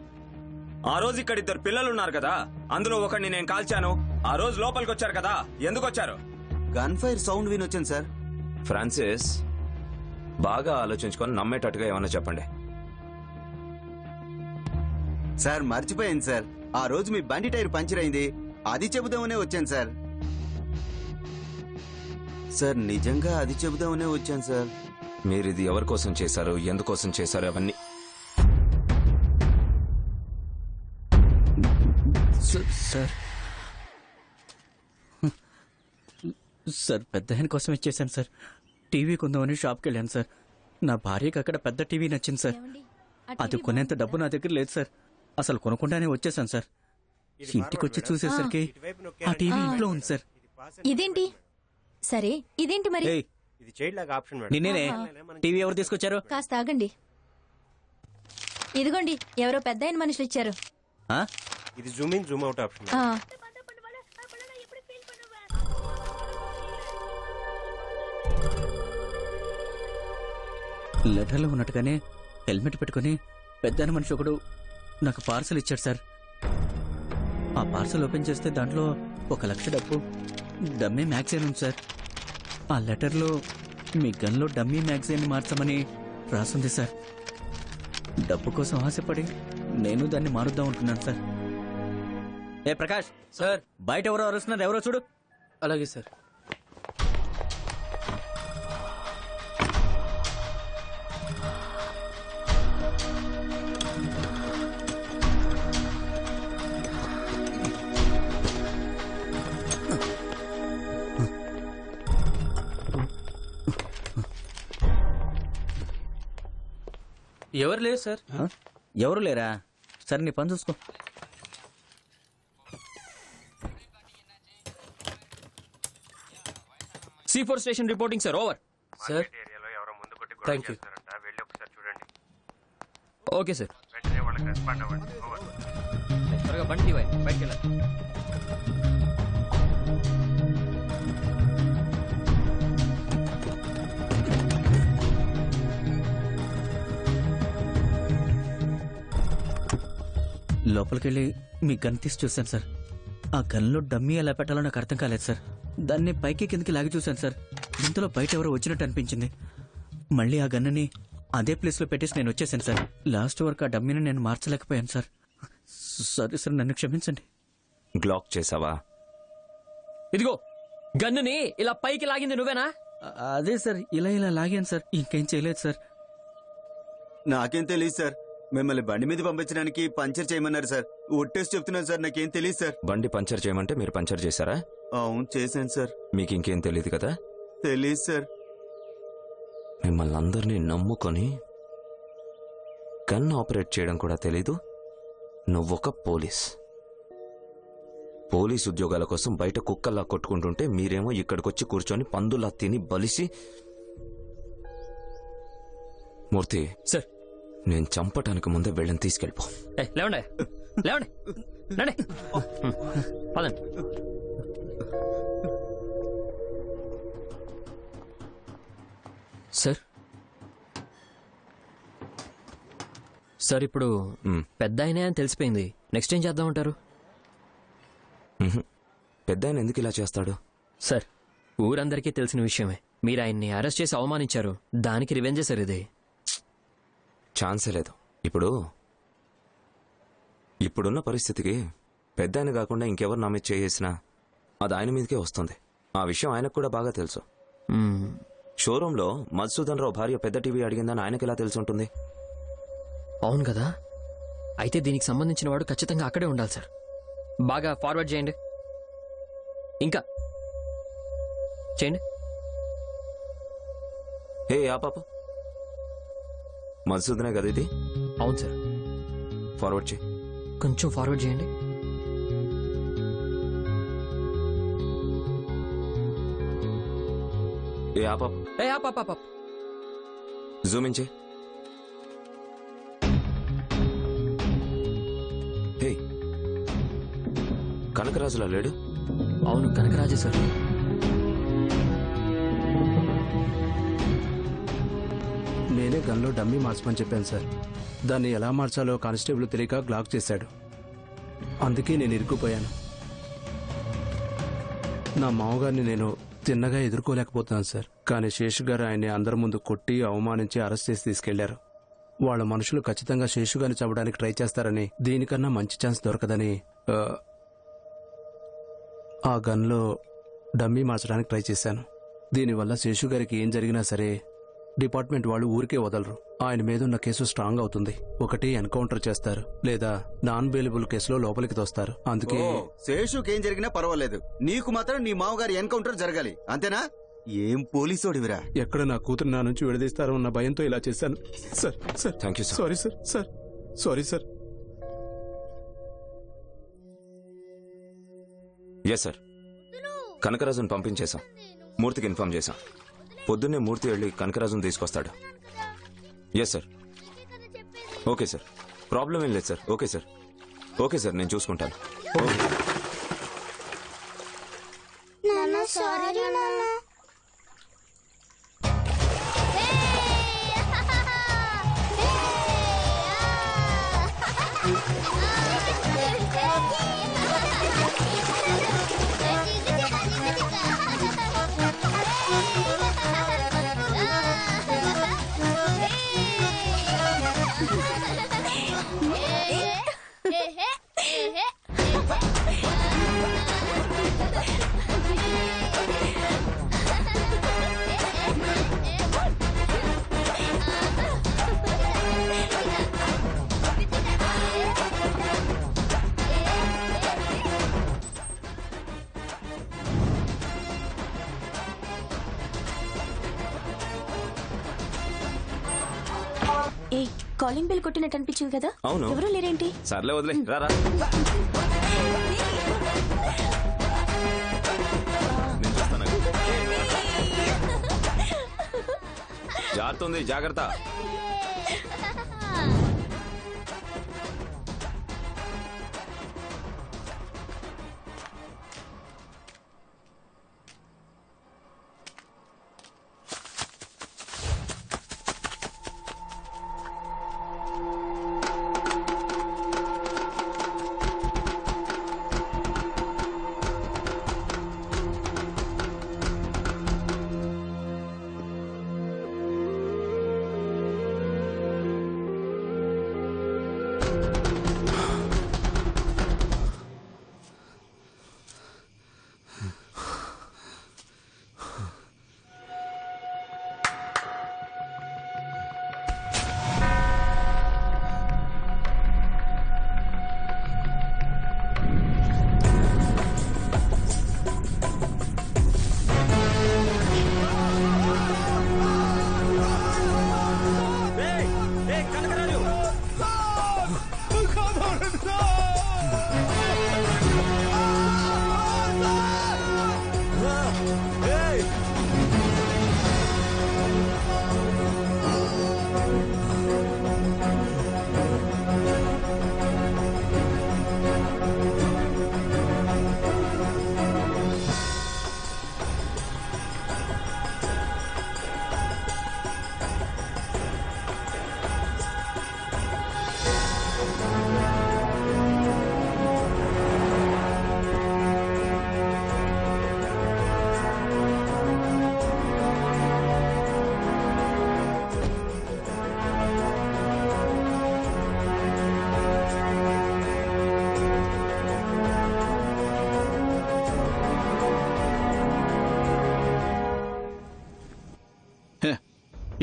ఆ రోజు ఇక్కడ 2 పిల్లలు ఉన్నారు కదా, అందులో ఒకడిని నేను కాల్చాను. ఆ రోజు లోపలికి వచ్చారు కదా, ఎందుకు వచ్చారు? గన్ ఫైర్ సౌండ్ వినొచ్చాను సార్. ఫ్రాన్సిస్, బాగా ఆలోచించుకొని నమ్మేటట్టుగా ఏమన్నా చెప్పండి. సార్ మర్చిపోయాను సార్. ఆ రోజు మీ బండి టైర్ పంచర్ అయింది, అది చెబుదామనే వచ్చాను సార్. సార్ నిజంగా అది చెబుదామనే వచ్చాను సార్. మీరు ఇది ఎవరి కోసం చేశారు, ఎందుకోసం చేశారు, అవన్నీ సార్ సార్ పెద్ద ఆయన కోసం ఇచ్చేసాను సార్. టీవీ కొందామని షాప్కి వెళ్ళాను సార్. నా భార్యకి అక్కడ పెద్ద టీవీ నచ్చింది సార్. అది కొనేంత డబ్బు నా దగ్గర లేదు సార్. అసలు కొనకుండానే వచ్చేసాను సార్. ఇంటికి వచ్చి చూసేసరికి ఆ టీవీ ఇంట్లో ఉంది సార్. ఇదేంటి? సరే ఇదేంటి మరి? ఇది చైల్డ్ లాగా ఆప్షన్ మేడం. నిన్నేనే టీవీ ఎవరు తీసుకొచ్చారు? కాస్త ఆగండి. ఇదిగోండి, ఎవరో పెద్ద మనుషులు ఇచ్చారు. ఇది Zoom in Zoom out option. లెటర్లో ఉన్నట్టుగానే హెల్మెట్ పెట్టుకుని పెద్ద మనిషి ఒకడు నాకు పార్సల్ ఇచ్చాడు సార్. ఆ పార్సల్ ఓపెన్ చేస్తే దాంట్లో 1 లక్ష డబ్బు, డమ్మీ మ్యాగజైన్ ఉంది సార్. ఆ లెటర్లో మీ గన్లో డమ్మీ మ్యాగజైన్ మార్చమని రాసుంది సార్. డబ్బు కోసం ఆశపడి నేను దాన్ని మారుద్దాం అనుకున్నాను సార్. ఏ ప్రకాష్ సార్, బయట ఎవరో అరుస్తున్నారు, ఎవరో చూడు. అలాగే సార్. ఎవరు లేరు సార్. ఎవరు లేరా? సరే నీ పని చూసుకో. C4 station reporting sir, over. Sir, thank you. Okay sir. వెంటనే వాళ్ళకి రెస్పాండ్ అవ్వండి. ఓవర్. త్వరగా బండి బయటికి వెళ్ళాలి. లోపలికెళ్ళి మీ గన్ తీసి చూశాను సార్. ఆ గన్లో డమ్మీ ఎలా పెట్టాలో నాకు అర్థం కాలేదు సార్. దాన్ని పైకి కిందకి లాగి చూశాను సార్. ఇంతలో బయట ఎవరో వచ్చినట్టు అనిపించింది. మళ్ళీ ఆ గన్నుని అదే ప్లేస్లో పెట్టేసి నేను వచ్చేసాను సార్. లాస్ట్ వరకు ఆ డమ్మీని నేను మార్చలేకపోయాను సార్. సారీ సార్, నన్ను క్షమించండి. గ్లాక్ చేసావా? ఇదిగో గన్నుని ఇలా పైకి లాగింది నువ్వేనా? అదే సార్, ఇలా లాగాను సార్, ఇంకేం చేయలేదు సార్. నాకేం తెలియదు సార్. మిమ్మల్ని బండి మీద పంపించడానికి పంచర్ చేయమన్నారు సార్. ఒట్టేసి చెప్తున్నాను సార్, నాకేం తెలియదు సార్. బండి పంచర్ చేయమంటే మీరు పంచర్ చేశారా? అవును, చేశాను సార్. మీకు ఇంకేం తెలియదు కదా? తెలియదు సార్. మిమ్మల్ని అందరినీ నమ్ముకొని గన్ ఆపరేట్ చేయడం కూడా తెలీదు. నువ్వొక పోలీస్. పోలీస్ ఉద్యోగాల కోసం బయట కుక్కల్లా కొట్టుకుంటుంటే మీరేమో ఇక్కడికొచ్చి కూర్చొని పందులా తిని బలిసి. మూర్తి సార్, నేను చంపటానికి ముందే వెళ్ళని తీసుకెళ్ళిపో. లేవండి లేవండి రండి పదండి. సార్ సార్ ఇప్పుడు పెద్ద ఆయనే అని తెలిసిపోయింది. నెక్స్ట్ ఏం చేద్దాం అంటారు? పెద్ద ఆయన ఎందుకు ఇలా చేస్తాడు? సార్, ఊరందరికీ తెలిసిన విషయమే. మీరు ఆయన్ని అరెస్ట్ చేసి అవమానించారు. దానికి రివెంజే సార్ ఇది. ఛాన్సే లేదు. ఇప్పుడున్న పరిస్థితికి పెద్ద ఆయన కాకుండా ఇంకెవరు నా మీద చేసినా అది ఆయన మీదకే వస్తుంది. ఆ విషయం ఆయనకు కూడా బాగా తెలుసు. షోరూంలో మధుసూదన్ రావు భార్య పెద్ద టీవీ అడిగిందని ఆయనకి ఎలా తెలిసి ఉంటుంది? అవును కదా. అయితే దీనికి సంబంధించిన వాడు ఖచ్చితంగా అక్కడే ఉండాలి సార్. బాగా ఫార్వర్డ్ చేయండి. ఇంకా చేయండి. హే ఆ పాప మధుసూదనే కదా ఇది? అవును సార్. ఫార్వర్డ్ చేయి. కొంచెం ఫార్వర్డ్ చేయండి. ఏ ఆ పాప జూమ్ ఇన్ చేయి. హే, కనకరాజులా లేడు? అవును, కనకరాజే సార్. నేనే గన్లో డమ్మీ మార్చమని చెప్పాను సార్. దాన్ని ఎలా మార్చాలో కానిస్టేబుల్ తెలియక బ్లాక్ చేశాడు. అందుకే నేను ఇరుక్కుపోయాను. నా మామగారిని నేను తిన్నగా ఎదుర్కోలేకపోతున్నాను సార్. కానీ శేషు గారు ఆయన్ని అందరి ముందు కొట్టి అవమానించి అరెస్ట్ చేసి తీసుకెళ్లారు. వాళ్ళ మనుషులు ఖచ్చితంగా శేషు గారిని చంపడానికి ట్రై చేస్తారని, దీనికన్నా మంచి ఛాన్స్ దొరకదని ఆ గన్లో డమ్మీ మార్చడానికి ట్రై చేశాను. దీనివల్ల శేషు గారికి ఏం జరిగినా సరే డిపార్ట్మెంట్ వాళ్ళు ఊరికే వదలరు. ఆయన మీద ఉన్న కేసు స్ట్రాంగ్ అవుతుంది. ఒకటి ఎన్కౌంటర్ చేస్తారు, లేదా నాన్ బెయిలబుల్ కేసులో లోపలికి తోస్తారు. అందుకే శేషుకి ఏం జరిగినా పర్వాలేదు, నీకు మాత్రం నీ మామగారి ఎన్కౌంటర్ జరగాలి, అంతేనా? ఏం పోలీసోడివిరా? ఎక్కడ నా కూతురు నా నుంచి విడదీస్తారో ఉన్న భయంతో ఇలా చేశాను sir. Sir thank you. Sorry sir. Sir sorry sir. Yes sir. కనకరాజును పంపించేశాం. మూర్తికి ఇన్ఫార్మ్ చేశాం. పొద్దున్నే మూర్తి వెళ్ళి కనకరాజును తీసుకొస్తాడు. Yes sir. Okay sir, problem ఏం లేదు sir. Okay sir, okay sir, నేను చూసుకుంటాను. సారీ నాన్న. కాలింగ్ బెల్ కొట్టినట్టు అనిపించింది కదా? అవును. ఎవరు లేరేంటి? సర్లే వదిలే, రారా. నేను చూస్తాను. జారుతుంది, జాగ్రత్త.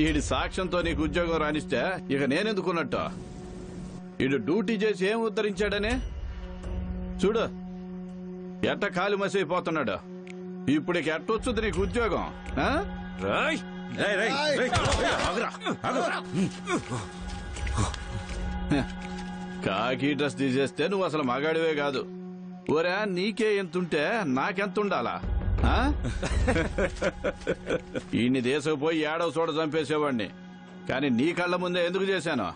ఈడి సాక్ష్యంతో నీకు ఉద్యోగం రాణిస్తే ఇక నేనెందుకున్నట్టు? ఈడు డ్యూటీ చేసి ఏం ఉద్ధరించాడనే చూడు, ఎట్ట కాలి మసైపోతున్నాడు. ఇప్పుడు ఇక ఎట్టొచ్చుది నీకు ఉద్యోగం? కాకి డ్రెస్ తీసేస్తే నువ్వు అసలు మగాడివే కాదు. ఒరే, నీకే ఎంతుంటే నాకెంతుండాలా? ఈయన్ని దేశపోయి ఏడవ చోట చంపేసేవాడిని, కానీ నీ కళ్ళ ముందే ఎందుకు చేశాను?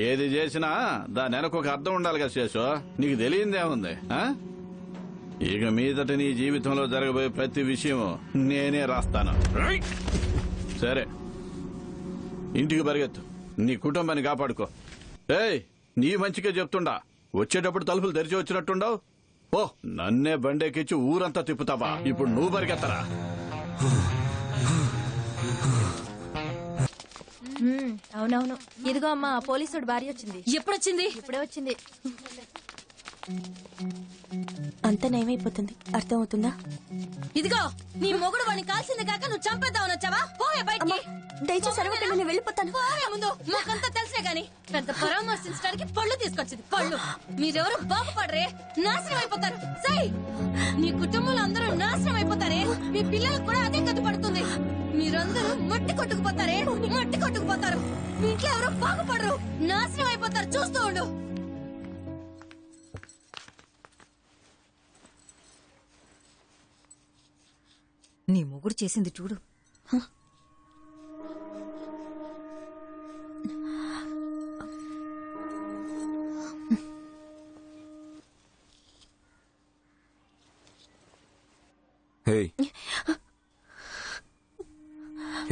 ఏది చేసినా దాని వెనక ఒక అర్థం ఉండాలి కదా శేషు, నీకు తెలియందేముంది? ఇక మీదట నీ జీవితంలో జరగబోయే ప్రతి విషయం నేనే రాస్తాను. సరే, ఇంటికి పరిగెత్తు, నీ కుటుంబాన్ని కాపాడుకో. ఏయ్, నీ మంచిగా చెప్తుండా, వచ్చేటప్పుడు తలుపులు తెరిచి వచ్చినట్టుండవు. ఓ, నన్నే బండెక్కించి ఊరంతా తిప్పుతావా? ఇప్పుడు నువ్వు పరిగెత్తరా. అవునవును. ఇదిగో అమ్మా, పోలీసుడు భార్య వచ్చింది. ఎప్పుడొచ్చింది? ఇప్పుడే వచ్చింది. అంత నయమైపోతుంది, అర్థమవుతుందా? ఇదిగో, నీ మొగుడు వాడిని కాల్సింది కాక నువ్వు చంపేద్దామని వచ్చావా? పోవే బయటికి. దయచేసి అరవకండి, నేను వెళ్ళిపోతాను. పోవే ముందు, మాకంతా తెలిసే గాని పెద్ద పరామర్శించడానికి పళ్ళు తీసుకొచ్చింది. పళ్ళు మీరెవరు బాగుపడరే, నాశనం అయిపోతారు. సై, నీ కుటుంబంలో అందరూ నాశనం అయిపోతారే. మీ పిల్లలకు కూడా అదే గతి పడుతుంది. మీరందరూ మట్టి కొట్టుకుపోతారే, మట్టి కొట్టుకుపోతారు. మీ ఇంట్లో ఎవరు బాగుపడరు, నాశనం అయిపోతారు. చూస్తూ ఉండు. నీ మొగుడు చేసింది చూడు.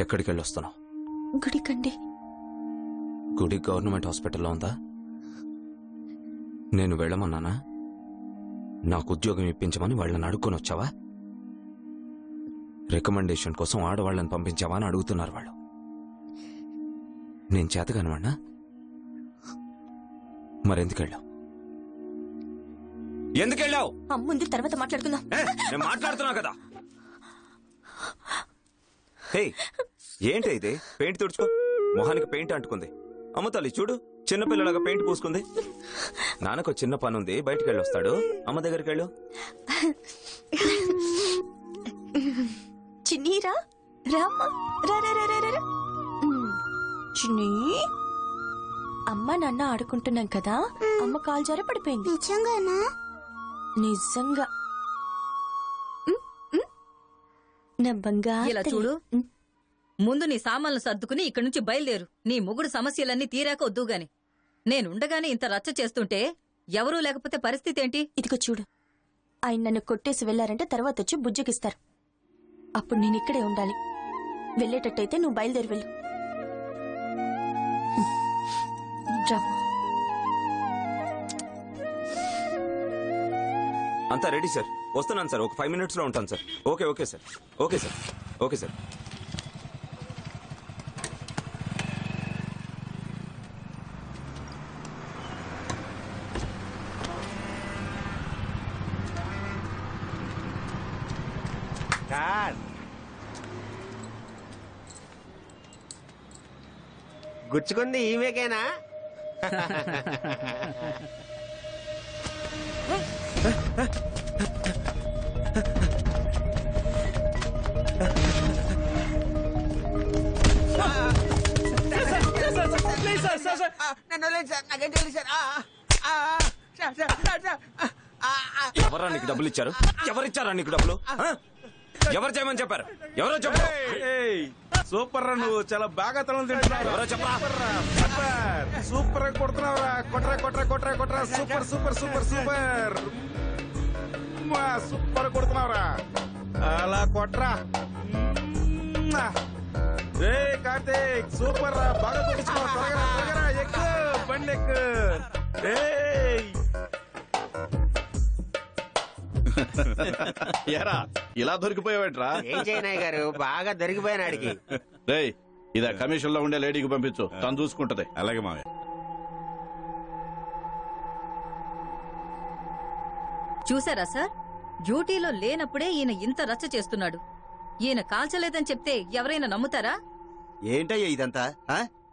ఎక్కడికి వెళ్ళొస్తున్నావు? గుడికండి. గుడి గవర్నమెంట్ హాస్పిటల్లో ఉందా? నేను వెళ్ళమన్నానా? నాకు ఉద్యోగం ఇప్పించమని వాళ్ళని అడుక్కొని వచ్చావా? రికమెండేషన్ కోసం ఆడవాళ్ళని పంపించావా అని అడుగుతున్నారు వాళ్ళు. నేను చేతగానవాణ్ణా? మరెందుకెళ్ళావు? ఎందుకెళ్ళావు? ముందు తర్వాత మాట్లాడుకుందాం. నేను మాట్లాడుతున్నా కదా. హే, ఏంటి ఇది? పెయింట్ తుడుచుకో. మొహానికి పెయింట్ అంటుకుంది. అమ్మ తల్లి చూడు, చిన్నపిల్లలాగా పెయింట్ పూసుకుంది. నాన్నకు చిన్న పని ఉంది, బయటికి వెళ్ళొస్తాడు. అమ్మ దగ్గరికి వెళ్ళు. చిన్నీరా రామ్మా, రా. చిన్ని, అమ్మ నాన్న ఆడుకుంటున్నాం కదా, అమ్మ కాలు జారి పడిపోయింది. నిజంగానా? నిజంగా. నా బంగారు ఇలా చూడు, ముందు నీ సామాన్లు సర్దుకుని ఇక్కడి నుంచి బయలుదేరు. నీ మొగుడు సమస్యలన్నీ తీరాక వద్దు గాని. నేనుండగానే ఇంత రచ్చ చేస్తుంటే ఎవరూ లేకపోతే పరిస్థితి ఏంటి? ఇదిగో చూడు, ఆయన నన్ను కొట్టేసి వెళ్లారంటే తర్వాత వచ్చి బుజ్జగిస్తారు. అప్పుడు నేను ఇక్కడే ఉండాలి. వెళ్ళేటట్టయితే నువ్వు బయలుదేరి వెళ్ళు. అంతా రెడీ సార్. వస్తున్నాను సార్. ఒక 5 minutes లో ఉంటాను sir. Okay sir. Okay sir. గుచ్చుకుంది ఈమెకేనా? ఎవరా నీకు డబ్బులు ఇచ్చారు? ఎవరిచ్చారా నీకు డబ్బులు? ఎవరు చేయమని చెప్పారు? ఎవరో చెప్పారు? సూపర్ రా, నువ్వు చాలా బాగా తలం తింటున్నావు. ఎవరో చెప్పరా? సూపర్ గా కొడుతున్నావురా. కొట్రా. సూపర్ సూపర్ కొడుతున్నావురా. అలా కొట్రా. రే కార్తీక్, సూపర్ రా, బాగా కొట్టించుకున్నావు. త్వరగా ఎక్కు, బండి ఎక్కు. ఎరా ఇలా దొరికిపోయావేట్రా? ఏం చేయనాయ్ గారు, బాగా దొరికిపోయానాడికి. రేయ్, ఇదా కమిషన్ లో ఉండే లేడీకి పంపించు, తను చూసుకుంటది. అలాగే మావయ్య. చూసారా సార్, డ్యూటీలో లేనప్పుడే ఈయన ఇంత రచ్చ చేస్తున్నాడు. ఈయన కాల్చలేదని చెప్తే ఎవరైనా నమ్ముతారా? ఏంటయ్యా ఇదంతా?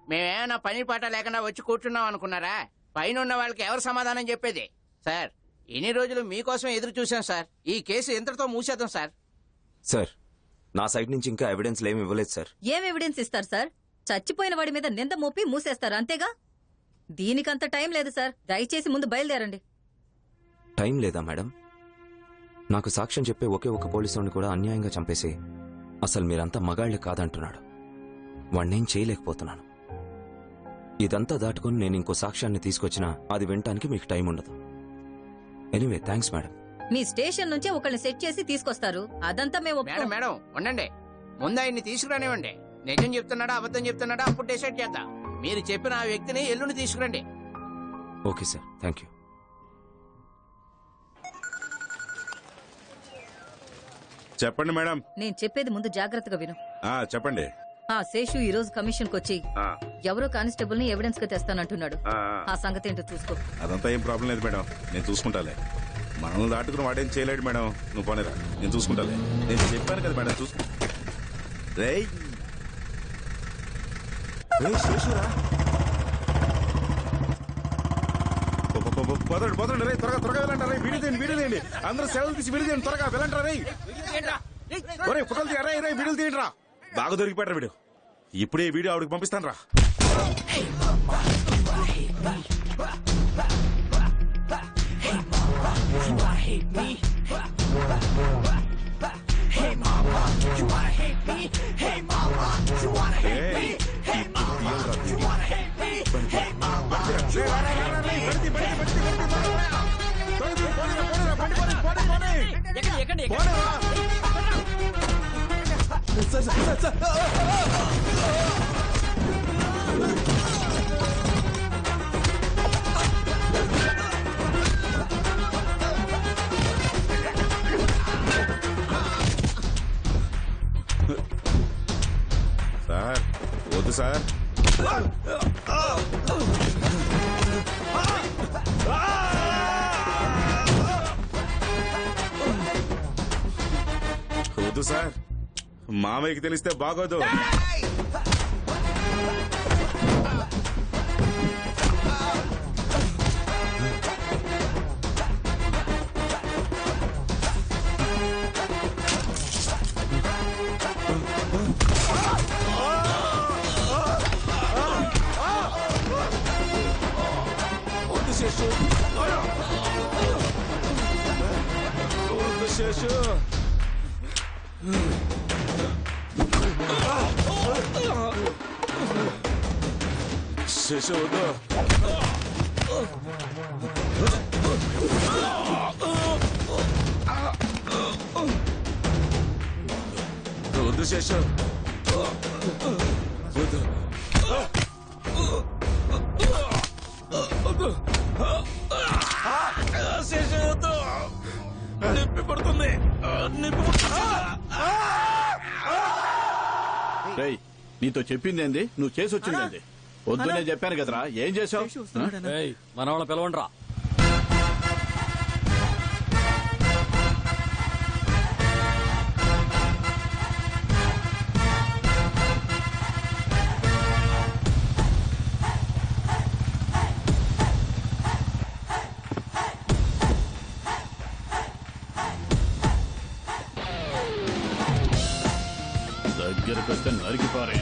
మేమేమైనా పని పాట లేకుండా వచ్చి కూర్చున్నాం అనుకున్నారా? పైన ఉన్న వాళ్ళకి ఎవరు సమాధానం చెప్పేది? సార్, ఇన్ని రోజులు మీకోసం ఎదురు చూశాం సార్. ఈ కేసు ఎంతటితో మూసేద్దాం సార్. సార్, నా సైడ్ నుంచి ఇంకా ఎవిడెన్స్ ఏమి ఇవ్వలేదు సార్. ఏం ఎవిడెన్స్ ఇస్తారు సార్? చచ్చిపోయిన వాడి మీద నింద మోపి మూసేస్తారు, అంతేగా? దీనికంత టైం లేదు సార్. దయచేసి ముందు బయలుదేరండి. టైం లేదా మేడం? నాకు సాక్ష్యం చెప్పే ఒకే ఒక పోలీసుని కూడా అన్యాయంగా చంపేసి అసలు మీరంతా మగాళ్లే కాదంటున్నాడు. వాణ్ణేం చేయలేకపోతున్నాను. ఇదంతా దాటుకుని నేను ఇంకో సాక్ష్యాన్ని తీసుకొచ్చినా అది వినటానికి మీకు టైం ఉండదు. Anyway, thanks madam. మీ స్టేషన్ నుంచే ఒకళ్ళని సెట్ చేసి తీసుకొస్తారు. అదంతా మేము మేడం ఉండండి. ముందు ఆయన్ని తీసుకురానివ్వండి. నిజం చెప్తున్నాడా అబద్ధం చెప్తున్నాడా అప్పుడు డిసైడ్ చేద్దాం. మీరు చెప్పిన ఆ వ్యక్తిని ఎల్లుండి తీసుకురండి. Okay sir, thank you. చెప్పండి మేడం. నేను చెప్పేది ముందు జాగ్రత్తగా విను. చెప్పండి. ఆ శేషు ఈ రోజు కమిషన్ కొచ్చి ఎవరో కానిస్టేబుల్ ని ఎవిడెన్స్ గా తెస్తానంటున్నాడు. ఆ సంగతి ఏంటో చూసుకో. అదంతా ఏం ప్రాబ్లం లేదు మేడం, నేను చూసుకుంటాలే. మనల్ని దాటుకుని వాడేం చేయలేడు మేడం. నువ్వు పోనేరా, నేను చూసుకుంటాలే. నేను చెప్పాను కదా మేడం, చూసుకుంటా. రేయ్ శేషురా, పోతండి రే, త్వరగా వెళ్ళంటారా? వీడియో తీయండి. అందరూ సెలవులు తీసి వీడియో తీయండి, త్వరగా వెళ్ళంటారా? రే ఫోటోలు తీయరా, రే వీడియోలు తీయండి రా. బాగా దొరికిపోయారు వీడియో. ఇప్పుడే ఈ వీడియో ఆవిడకి పంపిస్తాను రా. సార్ వద్దు సార్. వద్దు సార్, మామయ్యకి తెలిస్తే బాగోదు. శేషు శేషు వద్దు. వద్దు శేషు వద్దు. శేషు వద్దు. నొప్పి పడుతుంది. రేయ్, నీతో చెప్పింది ఏంది? నువ్వు చేసి వచ్చింది వద్దునే చెప్పాను కదరా, ఏం చేసావు? మన వాళ్ళ పిలవండిరా. దగ్గరకు వస్తే నరికిపారే.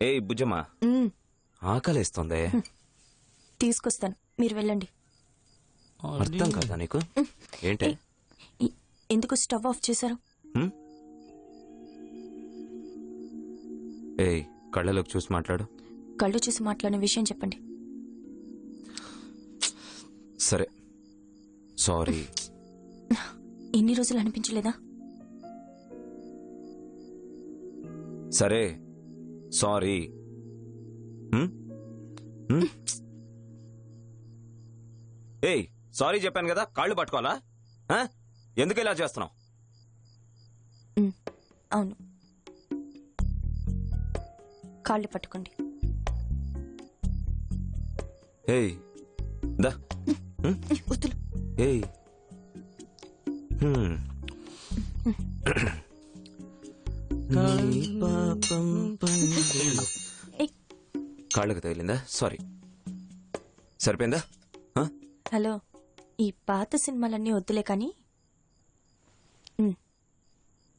ఏయ్ బుజ్జమ్మా, ఆకలేస్తుంది. తీసుకొస్తాను, మీరు వెళ్ళండి. అర్థం కాదా నీకు? ఏంటి? ఎందుకు స్టవ్ ఆఫ్ చేశారు? ఏయ్, కళ్ళలోకి చూసి మాట్లాడు. కళ్ళు చూసి మాట్లాడిన విషయం చెప్పండి. సరే, సారీ. ఎన్ని రోజులు అనిపించలేదా? సరే, సారీ. ఏయ్, సారీ చెప్పాను కదా, కాళ్ళు పట్టుకోవాలా? ఎందుకు ఇలా చేస్తున్నావు? అవును, కాళ్ళు పట్టుకోండి. ఏయ్ దా. ఏయ్ కాళ్ళకు తగిలిందా? సారీ. సరిపోయిందా? హలో, ఈ పాత సినిమాలన్నీ వద్దులే కానీ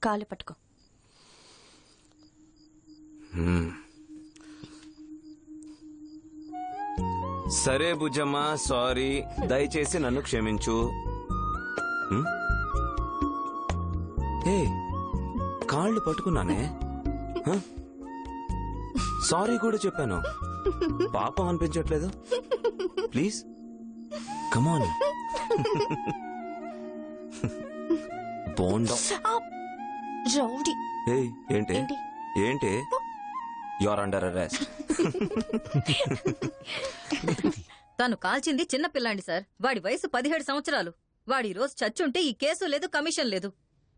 కాళ్ళు పట్టుకో. సరే బుజ్జమ్మ, సారీ. దయచేసి నన్ను క్షమించు. ఏ, కాళ్ళు పట్టుకున్నానే, సారీ కూడా చెప్పాను. పాపం అనిపించట్లేదు? Please come on bonda rowdy. ఏంటి ఏంటి యు ఆర్ అండర్ అరెస్ట్. తను కాల్చింది చిన్న పిల్లాండి సార్. వాడి వయసు 17 సంవత్సరాలు. వాడి రోజు చచ్చుంటే ఈ కేసు లేదు, కమిషన్ లేదు.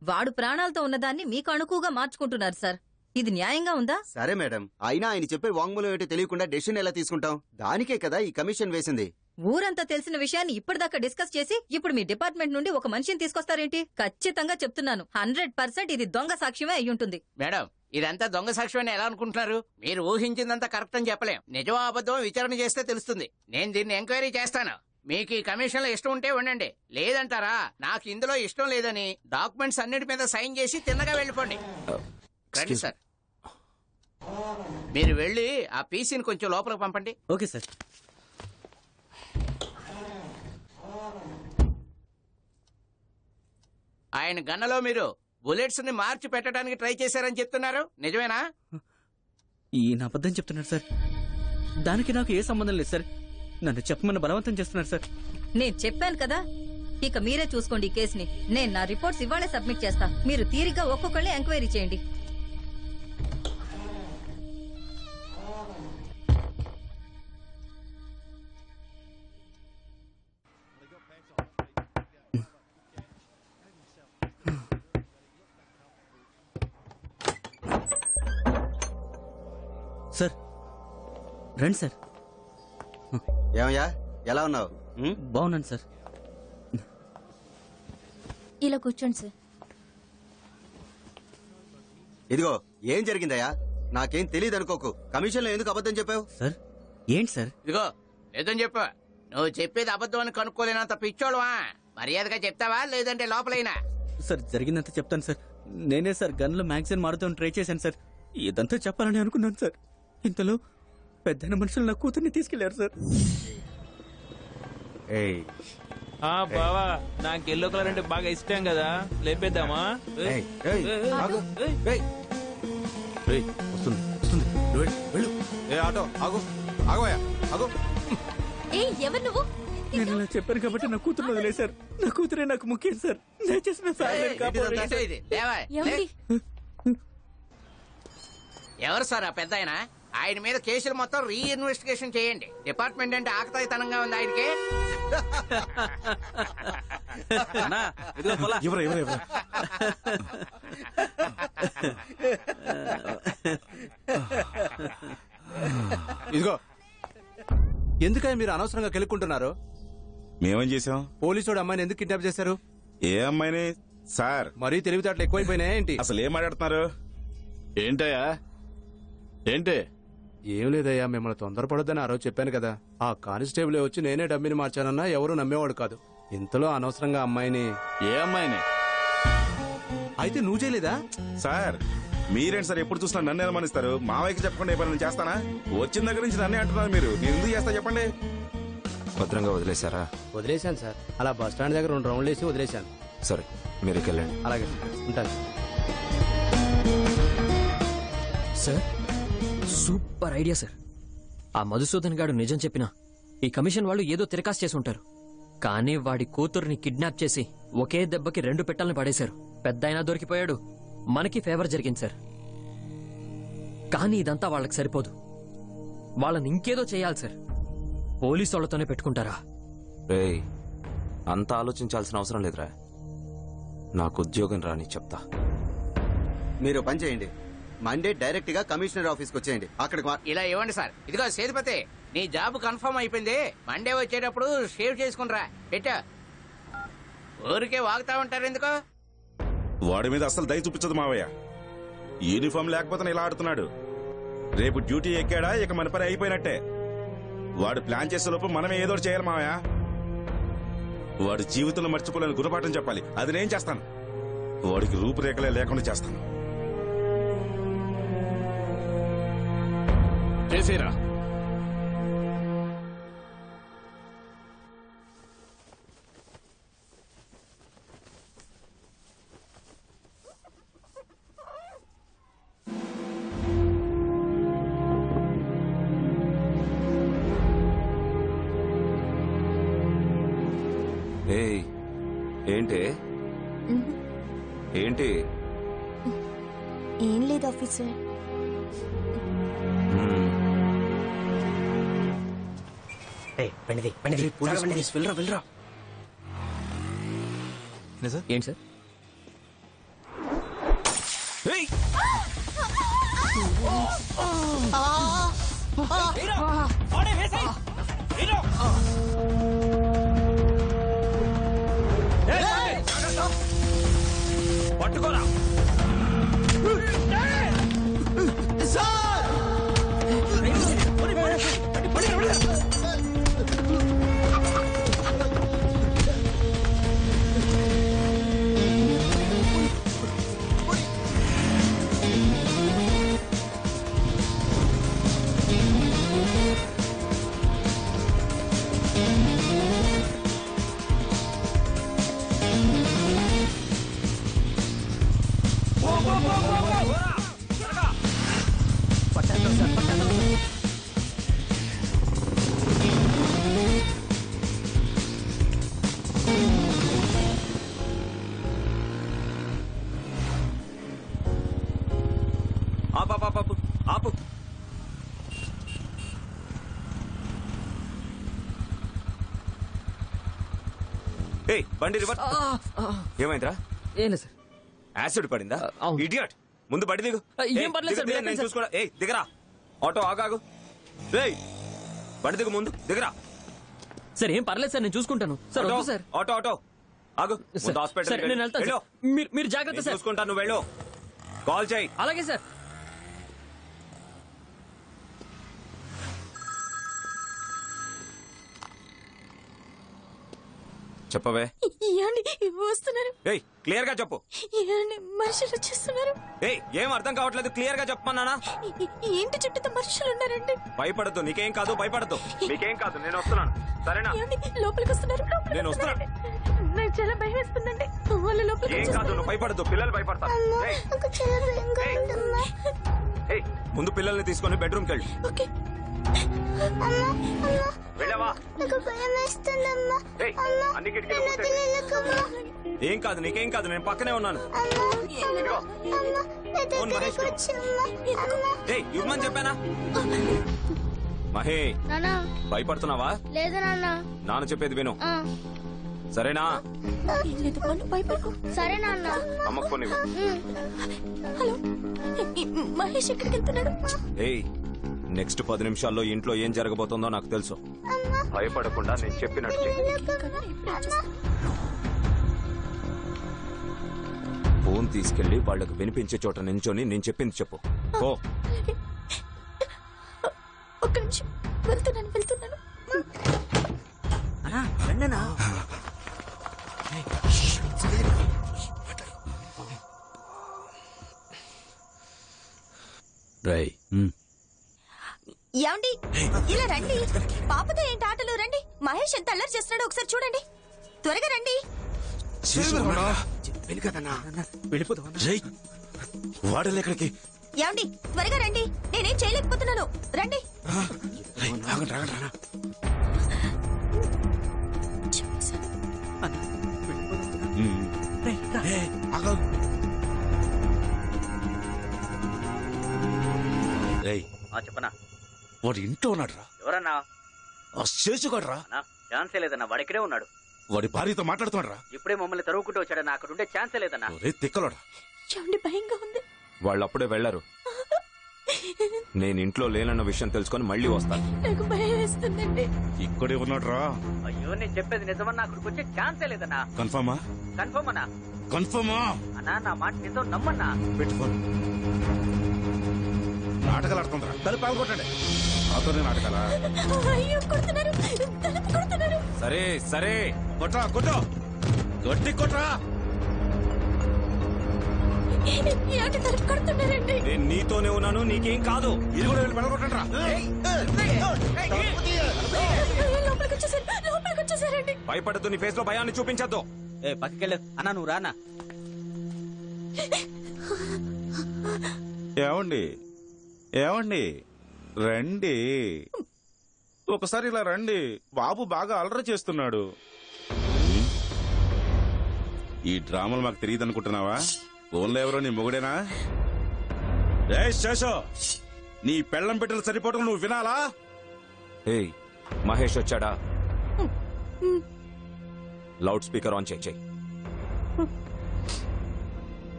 వాడు ప్రాణాలతో ఉన్నదాన్ని మీకు అణుకుగా మార్చుకుంటున్నారు సార్. ఇది న్యాయంగా ఉందా? సరే మేడం, అయినా ఆయన చెప్పే వాంగ్మూలం ఏంటో తెలియకుండా డెసిషన్ ఎలా తీసుకుంటాం? దానికే కదా ఈ కమిషన్ వేసింది. ఊరంతా తెలిసిన విషయాన్ని ఇప్పటిదాకా డిస్కస్ చేసి ఇప్పుడు మీ డిపార్ట్మెంట్ నుండి ఒక మనిషిని తీసుకొస్తారేంటి? ఖచ్చితంగా చెప్తున్నాను, 100% ఇది దొంగ సాక్ష్యమే అయ్యుంటుంది. మేడం, ఇదంతా దొంగ సాక్ష్యం అని ఎలా అనుకుంటున్నారు? మీరు ఊహించిందంతా కరెక్ట్ అని చెప్పలేం. నిజమో అబద్ధమో విచారణ చేస్తే తెలుస్తుంది. నేను దీన్ని ఎంక్వైరీ చేస్తాను. మీకు ఈ కమిషన్ లో ఇష్టం ఉంటే ఉండండి, లేదంటారా నాకు ఇందులో ఇష్టం లేదని డాక్యుమెంట్స్ అన్నిటి మీద సైన్ చేసి తిన్నగా వెళ్ళిపోండి. రండి సార్, మీరు వెళ్ళి ఆ పీసీని కొంచెం లోపలికి పంపండి. Okay sir. ఆయన గన్నలో మీరు బుల్లెట్స్ ని మార్చి పెట్టడానికి ట్రై చేశారని చెప్తున్నారు, నిజమేనా? ఈయన అబద్ధం చెప్తున్నారు సార్. దానికి నాకు ఏ సంబంధం లేదు సార్. నన్ను చెప్పమని బలవంతం చేస్తున్నారు సార్. నేను చెప్పాను కదా, ఇక మీరే చూసుకోండి ఈ కేసుని. నేను నా రిపోర్ట్స్ ఇవాళే సబ్మిట్ చేస్తా. మీరు తీరిగ్గా ఒక్కొక్కళ్ళే ఎంక్వైరీ చేయండి. సార్ రండి సార్. ఏమయ్యా, ఎలా ఉన్నావు? బాగున్నాను సార్. ఇలా కూర్చోండి సార్. ఇదిగో, ఏం జరిగిందయ్యా? నాకేం తెలియదు అనుకోకు. కమిషన్ లో ఎందుకు అబద్ధం చెప్పావు? సార్ ఏంటి సార్? ఇదిగో లేదని చెప్పు. నువ్వు చెప్పేది అబద్ధం అని కనుక్కోలేనంత పిచ్చోడువా? మర్యాదగా చెప్తావా లేదంటే లోపలైనా? సార్ జరిగిందంతా చెప్తాను సార్. నేనే సార్ గన్లో మ్యాగజైన్ మారుతాం ట్రై చేశాను సార్. ఇదంతా చెప్పాలని అనుకున్నాను సార్. ఇంతలో పెద్ద మనుషులు నా కూతుర్ని తీసుకెళ్లారు సార్. బావా, నాకు ఎల్లో కలర్ అంటే బాగా ఇష్టం కదా, లేపేద్దామా? వస్తుంది వస్తుంది, వెళ్ళు. ఏ ఆటో ఆగు, ఆగోయా ఆగు. ఎవరు నువ్వు? నేను ఇలా చెప్పాను కాబట్టి నా కూతురు వదిలేశారు. నా కూతురే నాకు ముఖ్యం సార్. దయచేసి నా ఫ్యామిలీని కాపాడండి. ఎవరు సార్ ఆ పెద్ద ఆయన మీద కేసులు మొత్తం రీఇన్వెస్టిగేషన్ చేయండి. డిపార్ట్మెంట్ అంటే ఆకతాయితనంగా ఉంది ఆయనకి. ఇదిగో, ఎందుకని మీరు అనవసరంగా కెలుక్కుంటున్నారు? మేమేం చేసాం? పోలీసుడు అమ్మాయిని ఎందుకు కిడ్నాప్ చేశారు? ఏ అమ్మాయిని సార్? మరీ తెలివితేటలు ఎక్కువైపోయినాయా ఏంటి? అసలు ఏం మాట్లాడుతున్నారు? ఏంటయ్యా ఏంటి? ఏం లేదయ్యా, మిమ్మల్ని తొందరపడొద్దని ఆ రోజు చెప్పాను కదా. ఆ కానిస్టేబుల్ వచ్చి నేనే డబ్బిని మార్చానన్నా ఎవరు నమ్మేవాడు కాదు. ఇంతలో అనవసరంగా అమ్మాయిని. ఏ అమ్మాయిని? అయితే నువ్వు చేయలేదా? సార్ మీరేంటి సార్ ఎప్పుడు చూసినా నన్ను అనుమానిస్తారు? మావయ్యకి చెప్పకుండా ఏ పని చేస్తానా? వచ్చిన దగ్గర నుంచి నన్నే అంటున్నారు మీరు. నేను ఎందుకు చేస్తా చెప్పండి? భద్రంగా వదిలేశారా? వదిలేశాను సార్. అలా బస్ స్టాండ్ దగ్గర 2 రౌండ్లు వేసి వదిలేశాను. సరే, మీరు వెళ్ళండి. అలాగే ఉంటాను సార్. Super idea sir. ఆ మధుసూదన్ గాడు నిజం చెప్పినా ఈ కమిషన్ వాళ్ళు ఏదో తిరకాసు చేసి ఉంటారు. కానీ వాడి కూతుర్ని కిడ్నాప్ చేసి ఒకే దెబ్బకి 2 పెట్టాలని పడేశారు. పెద్దాయన దొరికిపోయాడు, మనకి ఫేవర్ జరిగింది సార్. కానీ ఇదంతా వాళ్ళకి సరిపోదు. వాళ్ళని ఇంకేదో చేయాలి సార్. పోలీసు వాళ్ళతోనే పెట్టుకుంటారా? రేయ్, అంత ఆలోచించాల్సిన అవసరం లేదురా. నాకు ఉద్యోగం రాని చెప్తా. మీరు పని చేయండి, మండే డైరెక్ట్ గా కమిషనర్ ఆఫీస్కి వచ్చేయండి. అక్కడికి ఇలా ఇవ్వండి సార్. ఇదిగో సేతుపతి, నీ జాబ్ కన్ఫర్మ్ అయిపోయింది. మండే వచ్చేటప్పుడు షేవ్ చేసుకునిరా. పెట్టా, ఊరికే వాగుతా ఉంటారు ఎందుకో. వాడి మీద అసలు దయ చూపించదు మావయ్య. యూనిఫామ్ లేకపోతే ఇలా ఆడుతున్నాడు. రేపు డ్యూటీ ఎక్కాడా ఇక మన పని అయిపోయినట్టే. వాడు ప్లాన్ చేసే లోపు మనమే ఏదో చేయాలి మావయ్య. వాడి జీవితంలో మర్చిపోలేని గుణపాఠం చెప్పాలి. అది నేను చేస్తాను. వాడికి రూపురేఖలే లేకుండా చేస్తాను. చేసేరా. ఏయ్ ఏంటి ఏంటి ఏం లేదు ఆఫీసర్. వెళ్ళరా ఏంటి సార్? పట్టుకోరా ఆపు. ఏయ్ బండి రివర్స్. ఏమైందిరా? ఏం లేదు సార్. యాసిడ్ పడిందా? ఇడియట్, ముందు బండి దిగు. ఏం పర్లేదు సార్, నేను చూసుకోడా. ఏయ్ దిగరా. ఆటో ఆగాగు. ఏయ్ బండి దిగు, ముందు దిగరా. సార్ ఏం పర్లేదు సార్, నేను చూసుకుంటాను సార్. వద్దు సార్. ఆటో ఆగు. ముందు హాస్పిటల్ నేను వెళ్తాను సార్. మీరు జాగ్రత్త సార్. చూసుకుంటాను, నువ్వు వెళ్ళు. కాల్ చేయి. అలాగే సార్. చెప్పవే. వస్తున్నారు. ఏయ్ క్లియర్ గా చెప్పు. మనుషులు వచ్చేస్తున్నారు. ఏయ్ ఏం అర్థం కావట్లేదు, క్లియర్ గా చెప్పమన్నానా? ఏంటి చుట్టూ మనుషులు ఉన్నారండి. భయపడద్దు, నీకేం కాదు, భయపడద్దు. నీకేం కాదు, నేను వస్తున్నాను. సరేనా? లోపలికి వస్తున్నారు. నేను వస్తున్నాను. నాకు చాలా భయం వేస్తుందండి. వాళ్ళు లోపలికి ఏం కాదు, నువ్వు భయపడద్దు, పిల్లలు భయపడతారు. ఏయ్ ముందు పిల్లల్ని తీసుకొని బెడ్రూమ్కి వెళ్ళు. వెళ్ళవా? అన్ని కిటికీలు మూసేయ్. ఏం కాదు, నీకేం కాదు, నేను పక్కనే ఉన్నాను. ఏయ్ ఇవ్వమని చెప్పానా? మహే భయపడుతున్నావా? లేదు నాన్న. నాన్న చెప్పేది విను, సరేనా? సరే నాన్న. అమ్మకు ఫోన్ ఇవ్వు. హలో మహేష్ ఎక్కడికి వెళ్తున్నాడు? ఏయ్ నెక్స్ట్ 10 నిమిషాల్లో ఇంట్లో ఏం జరగబోతుందో నాకు తెలుసు. భయపడకుండా నేను చెప్పినట్టు ఫోన్ తీసుకెళ్లి వాళ్లకు వినిపించే చోట నించొని నేను చెప్పింది చెప్పు. ఓ ఒక్క నిమిషం, వెళ్తున్నాను. ఏమండి ఇలా రండి. పాపతో ఏంటి ఆటలు? రండి. మహేష్ ఎంత అల్లరి చేస్తున్నాడో ఒకసారి చూడండి. త్వరగా రండి. వాడలేక్కడికి. ఏమండి త్వరగా రండి, నేనేం చేయలేకపోతున్నాను. రండి. చెప్పనా? వాడు ఇంట్లో ఉన్నాడు రా. ఎవరన్నా? శేషుగాడు రా. ఛాన్సే లేదన్నా, వాడు ఇక్కడే ఉన్నాడు. వాడి భార్యతో మాట్లాడుతున్నాడు రా. ఇప్పుడే మమ్మల్ని తరువుకుంటూ వచ్చాడన్నా, అక్కడ ఉండే ఛాన్సే లేదన్నా. తిక్కలోడా. భయంగా ఉంది. వాళ్ళు అప్పుడే వెళ్లారు. నేను ఇంట్లో లేనన్న విషయం తెలుసుకొని మళ్ళీ వస్తాను. నాకు భయం వేస్తుందండి. ఇక్కడే ఉన్నాడు రా. అయ్యో నేను చెప్పేది నిజమన్నా, అక్కడికి వచ్చే ఛాన్సే లేదన్నా. కన్ఫర్మా? కన్ఫర్మ్ అన్నా. కన్ఫర్మా? అన్నా నా మాట నిజం నమ్మన్నా. పెట్టుకోండి. నాటకాలు ఆడుతుంటారా? తలుపు పాల్గొట్టండి. నాతోనే నాటకాలా? సరే సరే కొట్రా, కొట్టు, గట్టి కొట్రా. నేను నీతోనే ఉన్నాను, నీకేం కాదు. ఇది కూడా వెళ్ళి పడగొట్టండి రా. భయపడద్దు, నీ ఫేస్ లో భయాన్ని చూపించద్దు. పక్కకెళ్ళు అన్నా, నువ్వు రానా. ఏమండి రండి, ఒకసారి ఇలా రండి. బాబు బాగా అలర చేస్తున్నాడు. ఈ డ్రామాలు మాకు తెలియదు అనుకుంటున్నావా? ఫోన్లో ఎవరో నీ మొగుడేనా? రే శేషో, నీ పెళ్ళం బిడ్డలు సరిపోవటం నువ్వు వినాలా? ఏయ్ మహేష్ వచ్చాడా? లౌడ్ స్పీకర్ ఆన్ చేయి.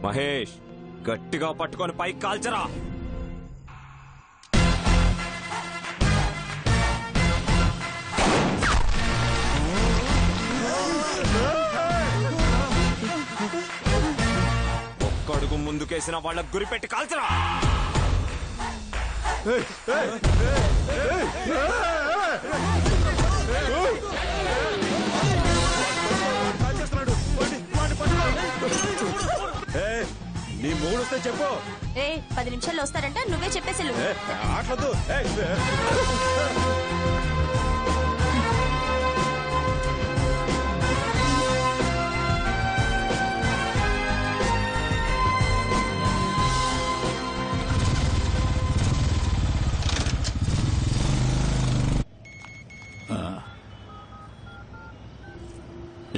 మహేష్ గట్టిగా పట్టుకొని పైకి కాల్చరా. ఒక్కడుగు ముందుకేసిన వాళ్ళకు గురిపెట్టి కాల్చరా. నీ మూడు వస్తే చెప్పు. 10 నిమిషాల్లో వస్తారంట, నువ్వే చెప్పేసి ఆటలొద్దు.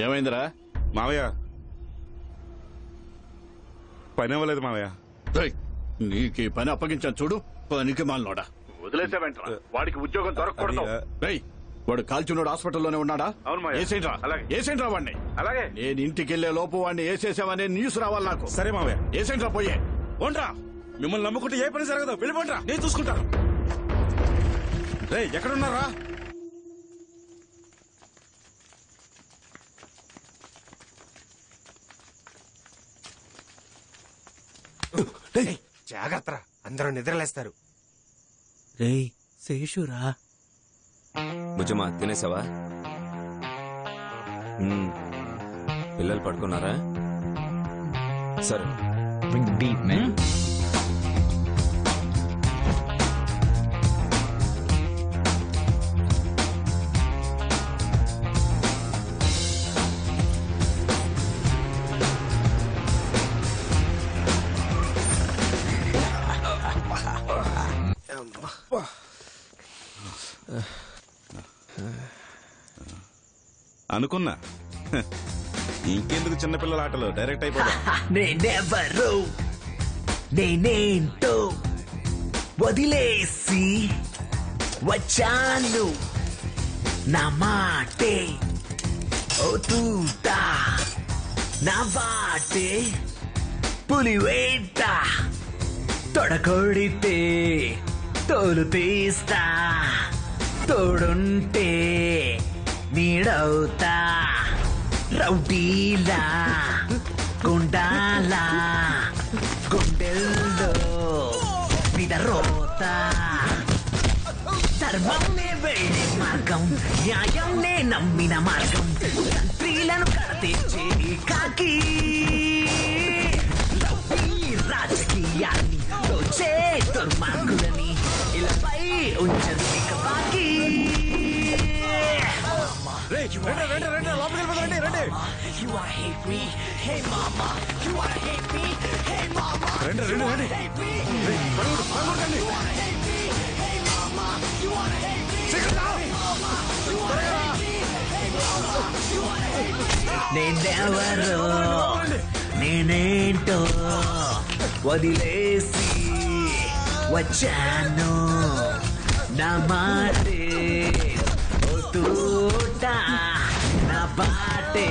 ఏమైందిరా మావయ్య? పని అవ్వలేదు మావయ్య. నీకు ఈ పని అప్పగించాను చూడు. పనికి మాలనోడా, వదిలేసావేంట్రా? వాడికి ఉద్యోగం దొరకకూడదు. వాడు కాల్చున్నాడు, హాస్పిటల్లోనే ఉన్నాడా? ఏసేంట్రా వాడిని. అలాగే నేను ఇంటికి వెళ్లే లోపు వాడిని వేసేసావనే న్యూస్ రావాలి నాకు. సరే మావయ్య. ఏసేంట్రా పోయే. ఓన్రా, మిమ్మల్ని నమ్ముకుంటే ఏ పని జరగదు. వెళ్ళిపోండ్రా, నేను చూసుకుంటాను. రే ఎక్కడున్నారా? జాగ్రత్త, అందరూ నిద్రలేస్తారు. రేయ్ శేషురా. భుజమా తినేసావా? పిల్లలు పడుకున్నారా? సరే. అనుకున్నా ఇంకెందుకు చిన్నపిల్లల ఆటలు, డైరెక్ట్ అయిపోతా. నేనెవరు, నేనేంటో వదిలేసి వచ్చాను. నా మాటే ఓ తూట, నా బాటే పులివేట. తొడకొడితే తోలు తీస్తా, తోడుంటే నీడవుతా. రౌడీలా గుండాలా గుండెల్లో నిడరోతా. ధర్మంనే వెళ్ళే మార్గం, న్యాయంనే నమ్మిన మార్గం. స్త్రీలను కడతీర్చే కాకి రాజకీయాన్ని దోచే దుర్మార్గులని ఇలాపై ఉంచదు ఇక బాకీ. నేనెవరో నేనేంటో వదిలేసి వచ్చాను. నా మాటే ఓ తూట, నా బాటే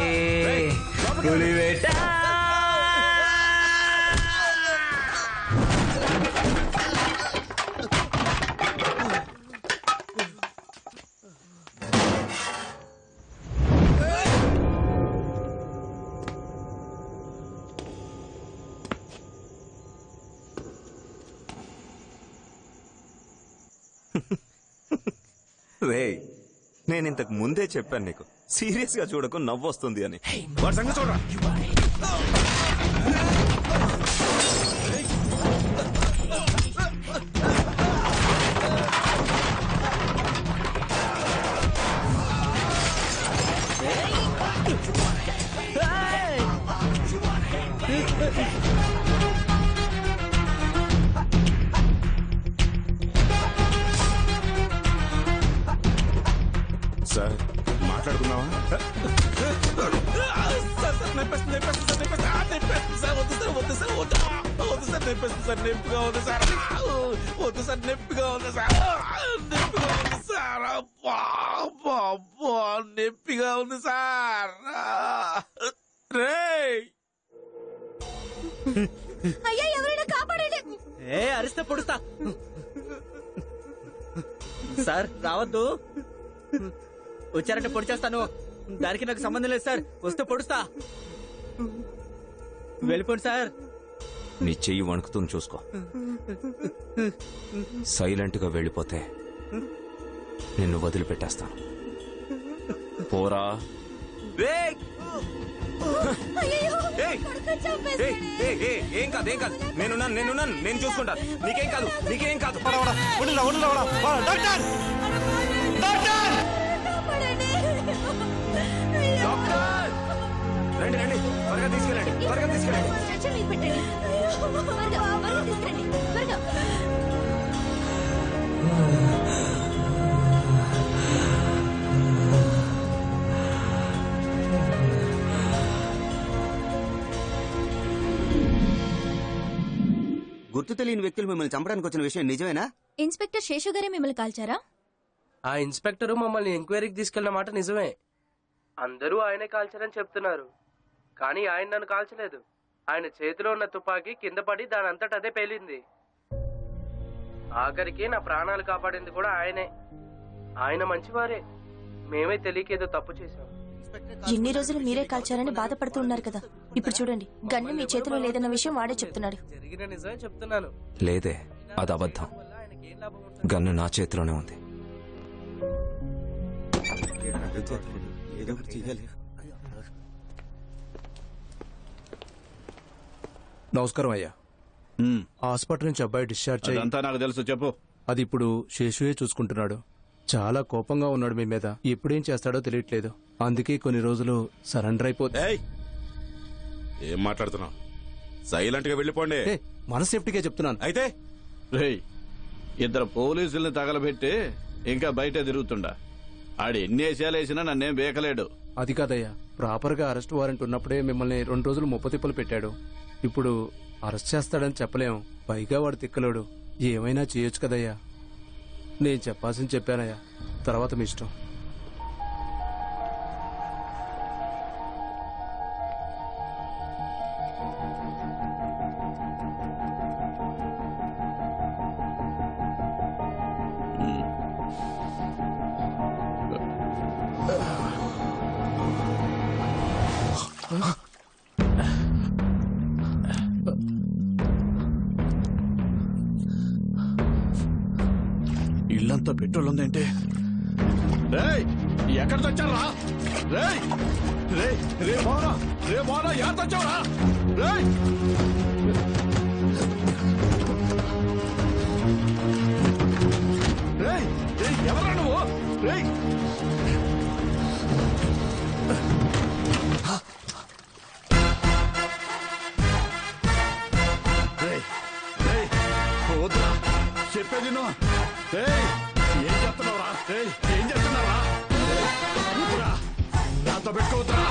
పులివేట. రే నేను ఇంతకు ముందే చెప్పాను నీకు, సీరియస్ గా చూడకు, నవ్వొస్తుంది అని. వాడి సంగతి చూడరా. సార్ మాట్లాడుకుందామా? నొప్పిగా ఉంది సార్. వద్దు సార్, నొప్పిగా ఉంది సార్. నొప్పిగా ఉంది సార్. నొప్పిగా ఉంది సార్. అయ్యా ఎవరైనా కాపాడండి. అరిస్తే పొడుస్తా. సార్ రావద్దు, వచ్చారంటే పొడి చేస్తాను. దానికి నాకు సంబంధం లేదు సార్. వస్తే పొడుస్తా. వెళ్ళిపోండి సార్. నీ చెయ్యి వణుకుతుంది చూసుకో. సైలెంట్ గా వెళ్ళిపోతే నిన్ను వదిలిపెట్టేస్తాను. పోరా. ఏం కాదు, ఏం కాదు. నేనున్నాను, నేను చూసుకుంటాను. నీకేం కాదు, నీకేం కాదు. రండి రండి, త్వరగా తీసుకెళ్ళండి, త్వరగా తీసుకెళ్ళండి. గుర్తు తెలియని వ్యక్తులు మిమ్మల్ని చంపడానికి వచ్చిన విషయం నిజమేనా? ఇన్స్పెక్టర్ శేషు గారే మిమ్మల్ని కాల్చారా? ఆ ఇన్స్పెక్టర్ మమ్మల్ని ఎంక్వైరీకి తీసుకెళ్లిన మాట నిజమే. అందరూ ఆయనే కాల్చారని చెప్తున్నారు, కానీ ఆయన నన్ను కాల్చలేదు. ఆయన చేతిలో ఉన్న తుపాకీ కింద పడి దాని అంతట అదే పేలింది. ఆఖరికి నా ప్రాణాలు కాపాడింది కూడా ఆయనే. ఆయన మంచివారే. మేమే తెలియకేదో తప్పు చేశాం. ఎన్ని రోజులు మీరే కాల్చారని బాధపడుతూ ఉన్నారు కదా. ఇప్పుడు చూడండి, గన్ను మీ చేతిలో లేదన్న విషయం వాడే చెప్తున్నాడు. జరిగిన నిజమే చెప్తున్నాను. లేదే, అది అబద్ధం. గన్ను నా చేతిలోనే ఉంది. నమస్కారం అయ్యా. హాస్పిటల్ నుంచి అబ్బాయి డిశ్చార్జ్ అయ్యి అదంతా నాకు తెలుసు, చెప్పు. అది ఇప్పుడు శేషుయే చూసుకుంటున్నాడు. చాలా కోపంగా ఉన్నాడు మీ మీద. ఎప్పుడేం చేస్తాడో తెలియట్లేదు. అందుకే కొన్ని రోజులు సరెండర్ అయిపోతే. ఏం మాట్లాడుతున్నావు? సైలెంట్ గా వెళ్ళిపోండి. మన సేఫ్టీగా చెప్తున్నాను. అయితే రేయ్, ఇద్దరు పోలీసుల్ని తగలబెట్టి ఇంకా బయట తిరుగుతుండా. ఆడు ఎన్ని వేసాలు వేసినా నన్నేం బేకలేడు. అది కాదయ్యా, ప్రాపర్ గా అరెస్ట్ వారెంట్ ఉన్నప్పుడే మిమ్మల్ని 2 రోజులు ముప్పతిప్పలు పెట్టాడు. ఇప్పుడు అరెస్ట్ చేస్తాడని చెప్పలేం. పైగా వాడు తిక్కలోడు. ఏమైనా చేయొచ్చు కదయ్యా. నేను చెప్పాల్సింది చెప్పానయ్యా, తర్వాత మీ ఇష్టం. ఇల్లంతా పెట్రోల్ ఉందేంటే? ఎక్కడ తెచ్చారా? రే మోనా యాడ్ తెచ్చావరా? ఎవరా నువ్వు? చెప్పేది ఏం చెప్తున్నావురా? ఏం చేస్తున్నావురా? నాతో పెట్టుకోవద్దురా.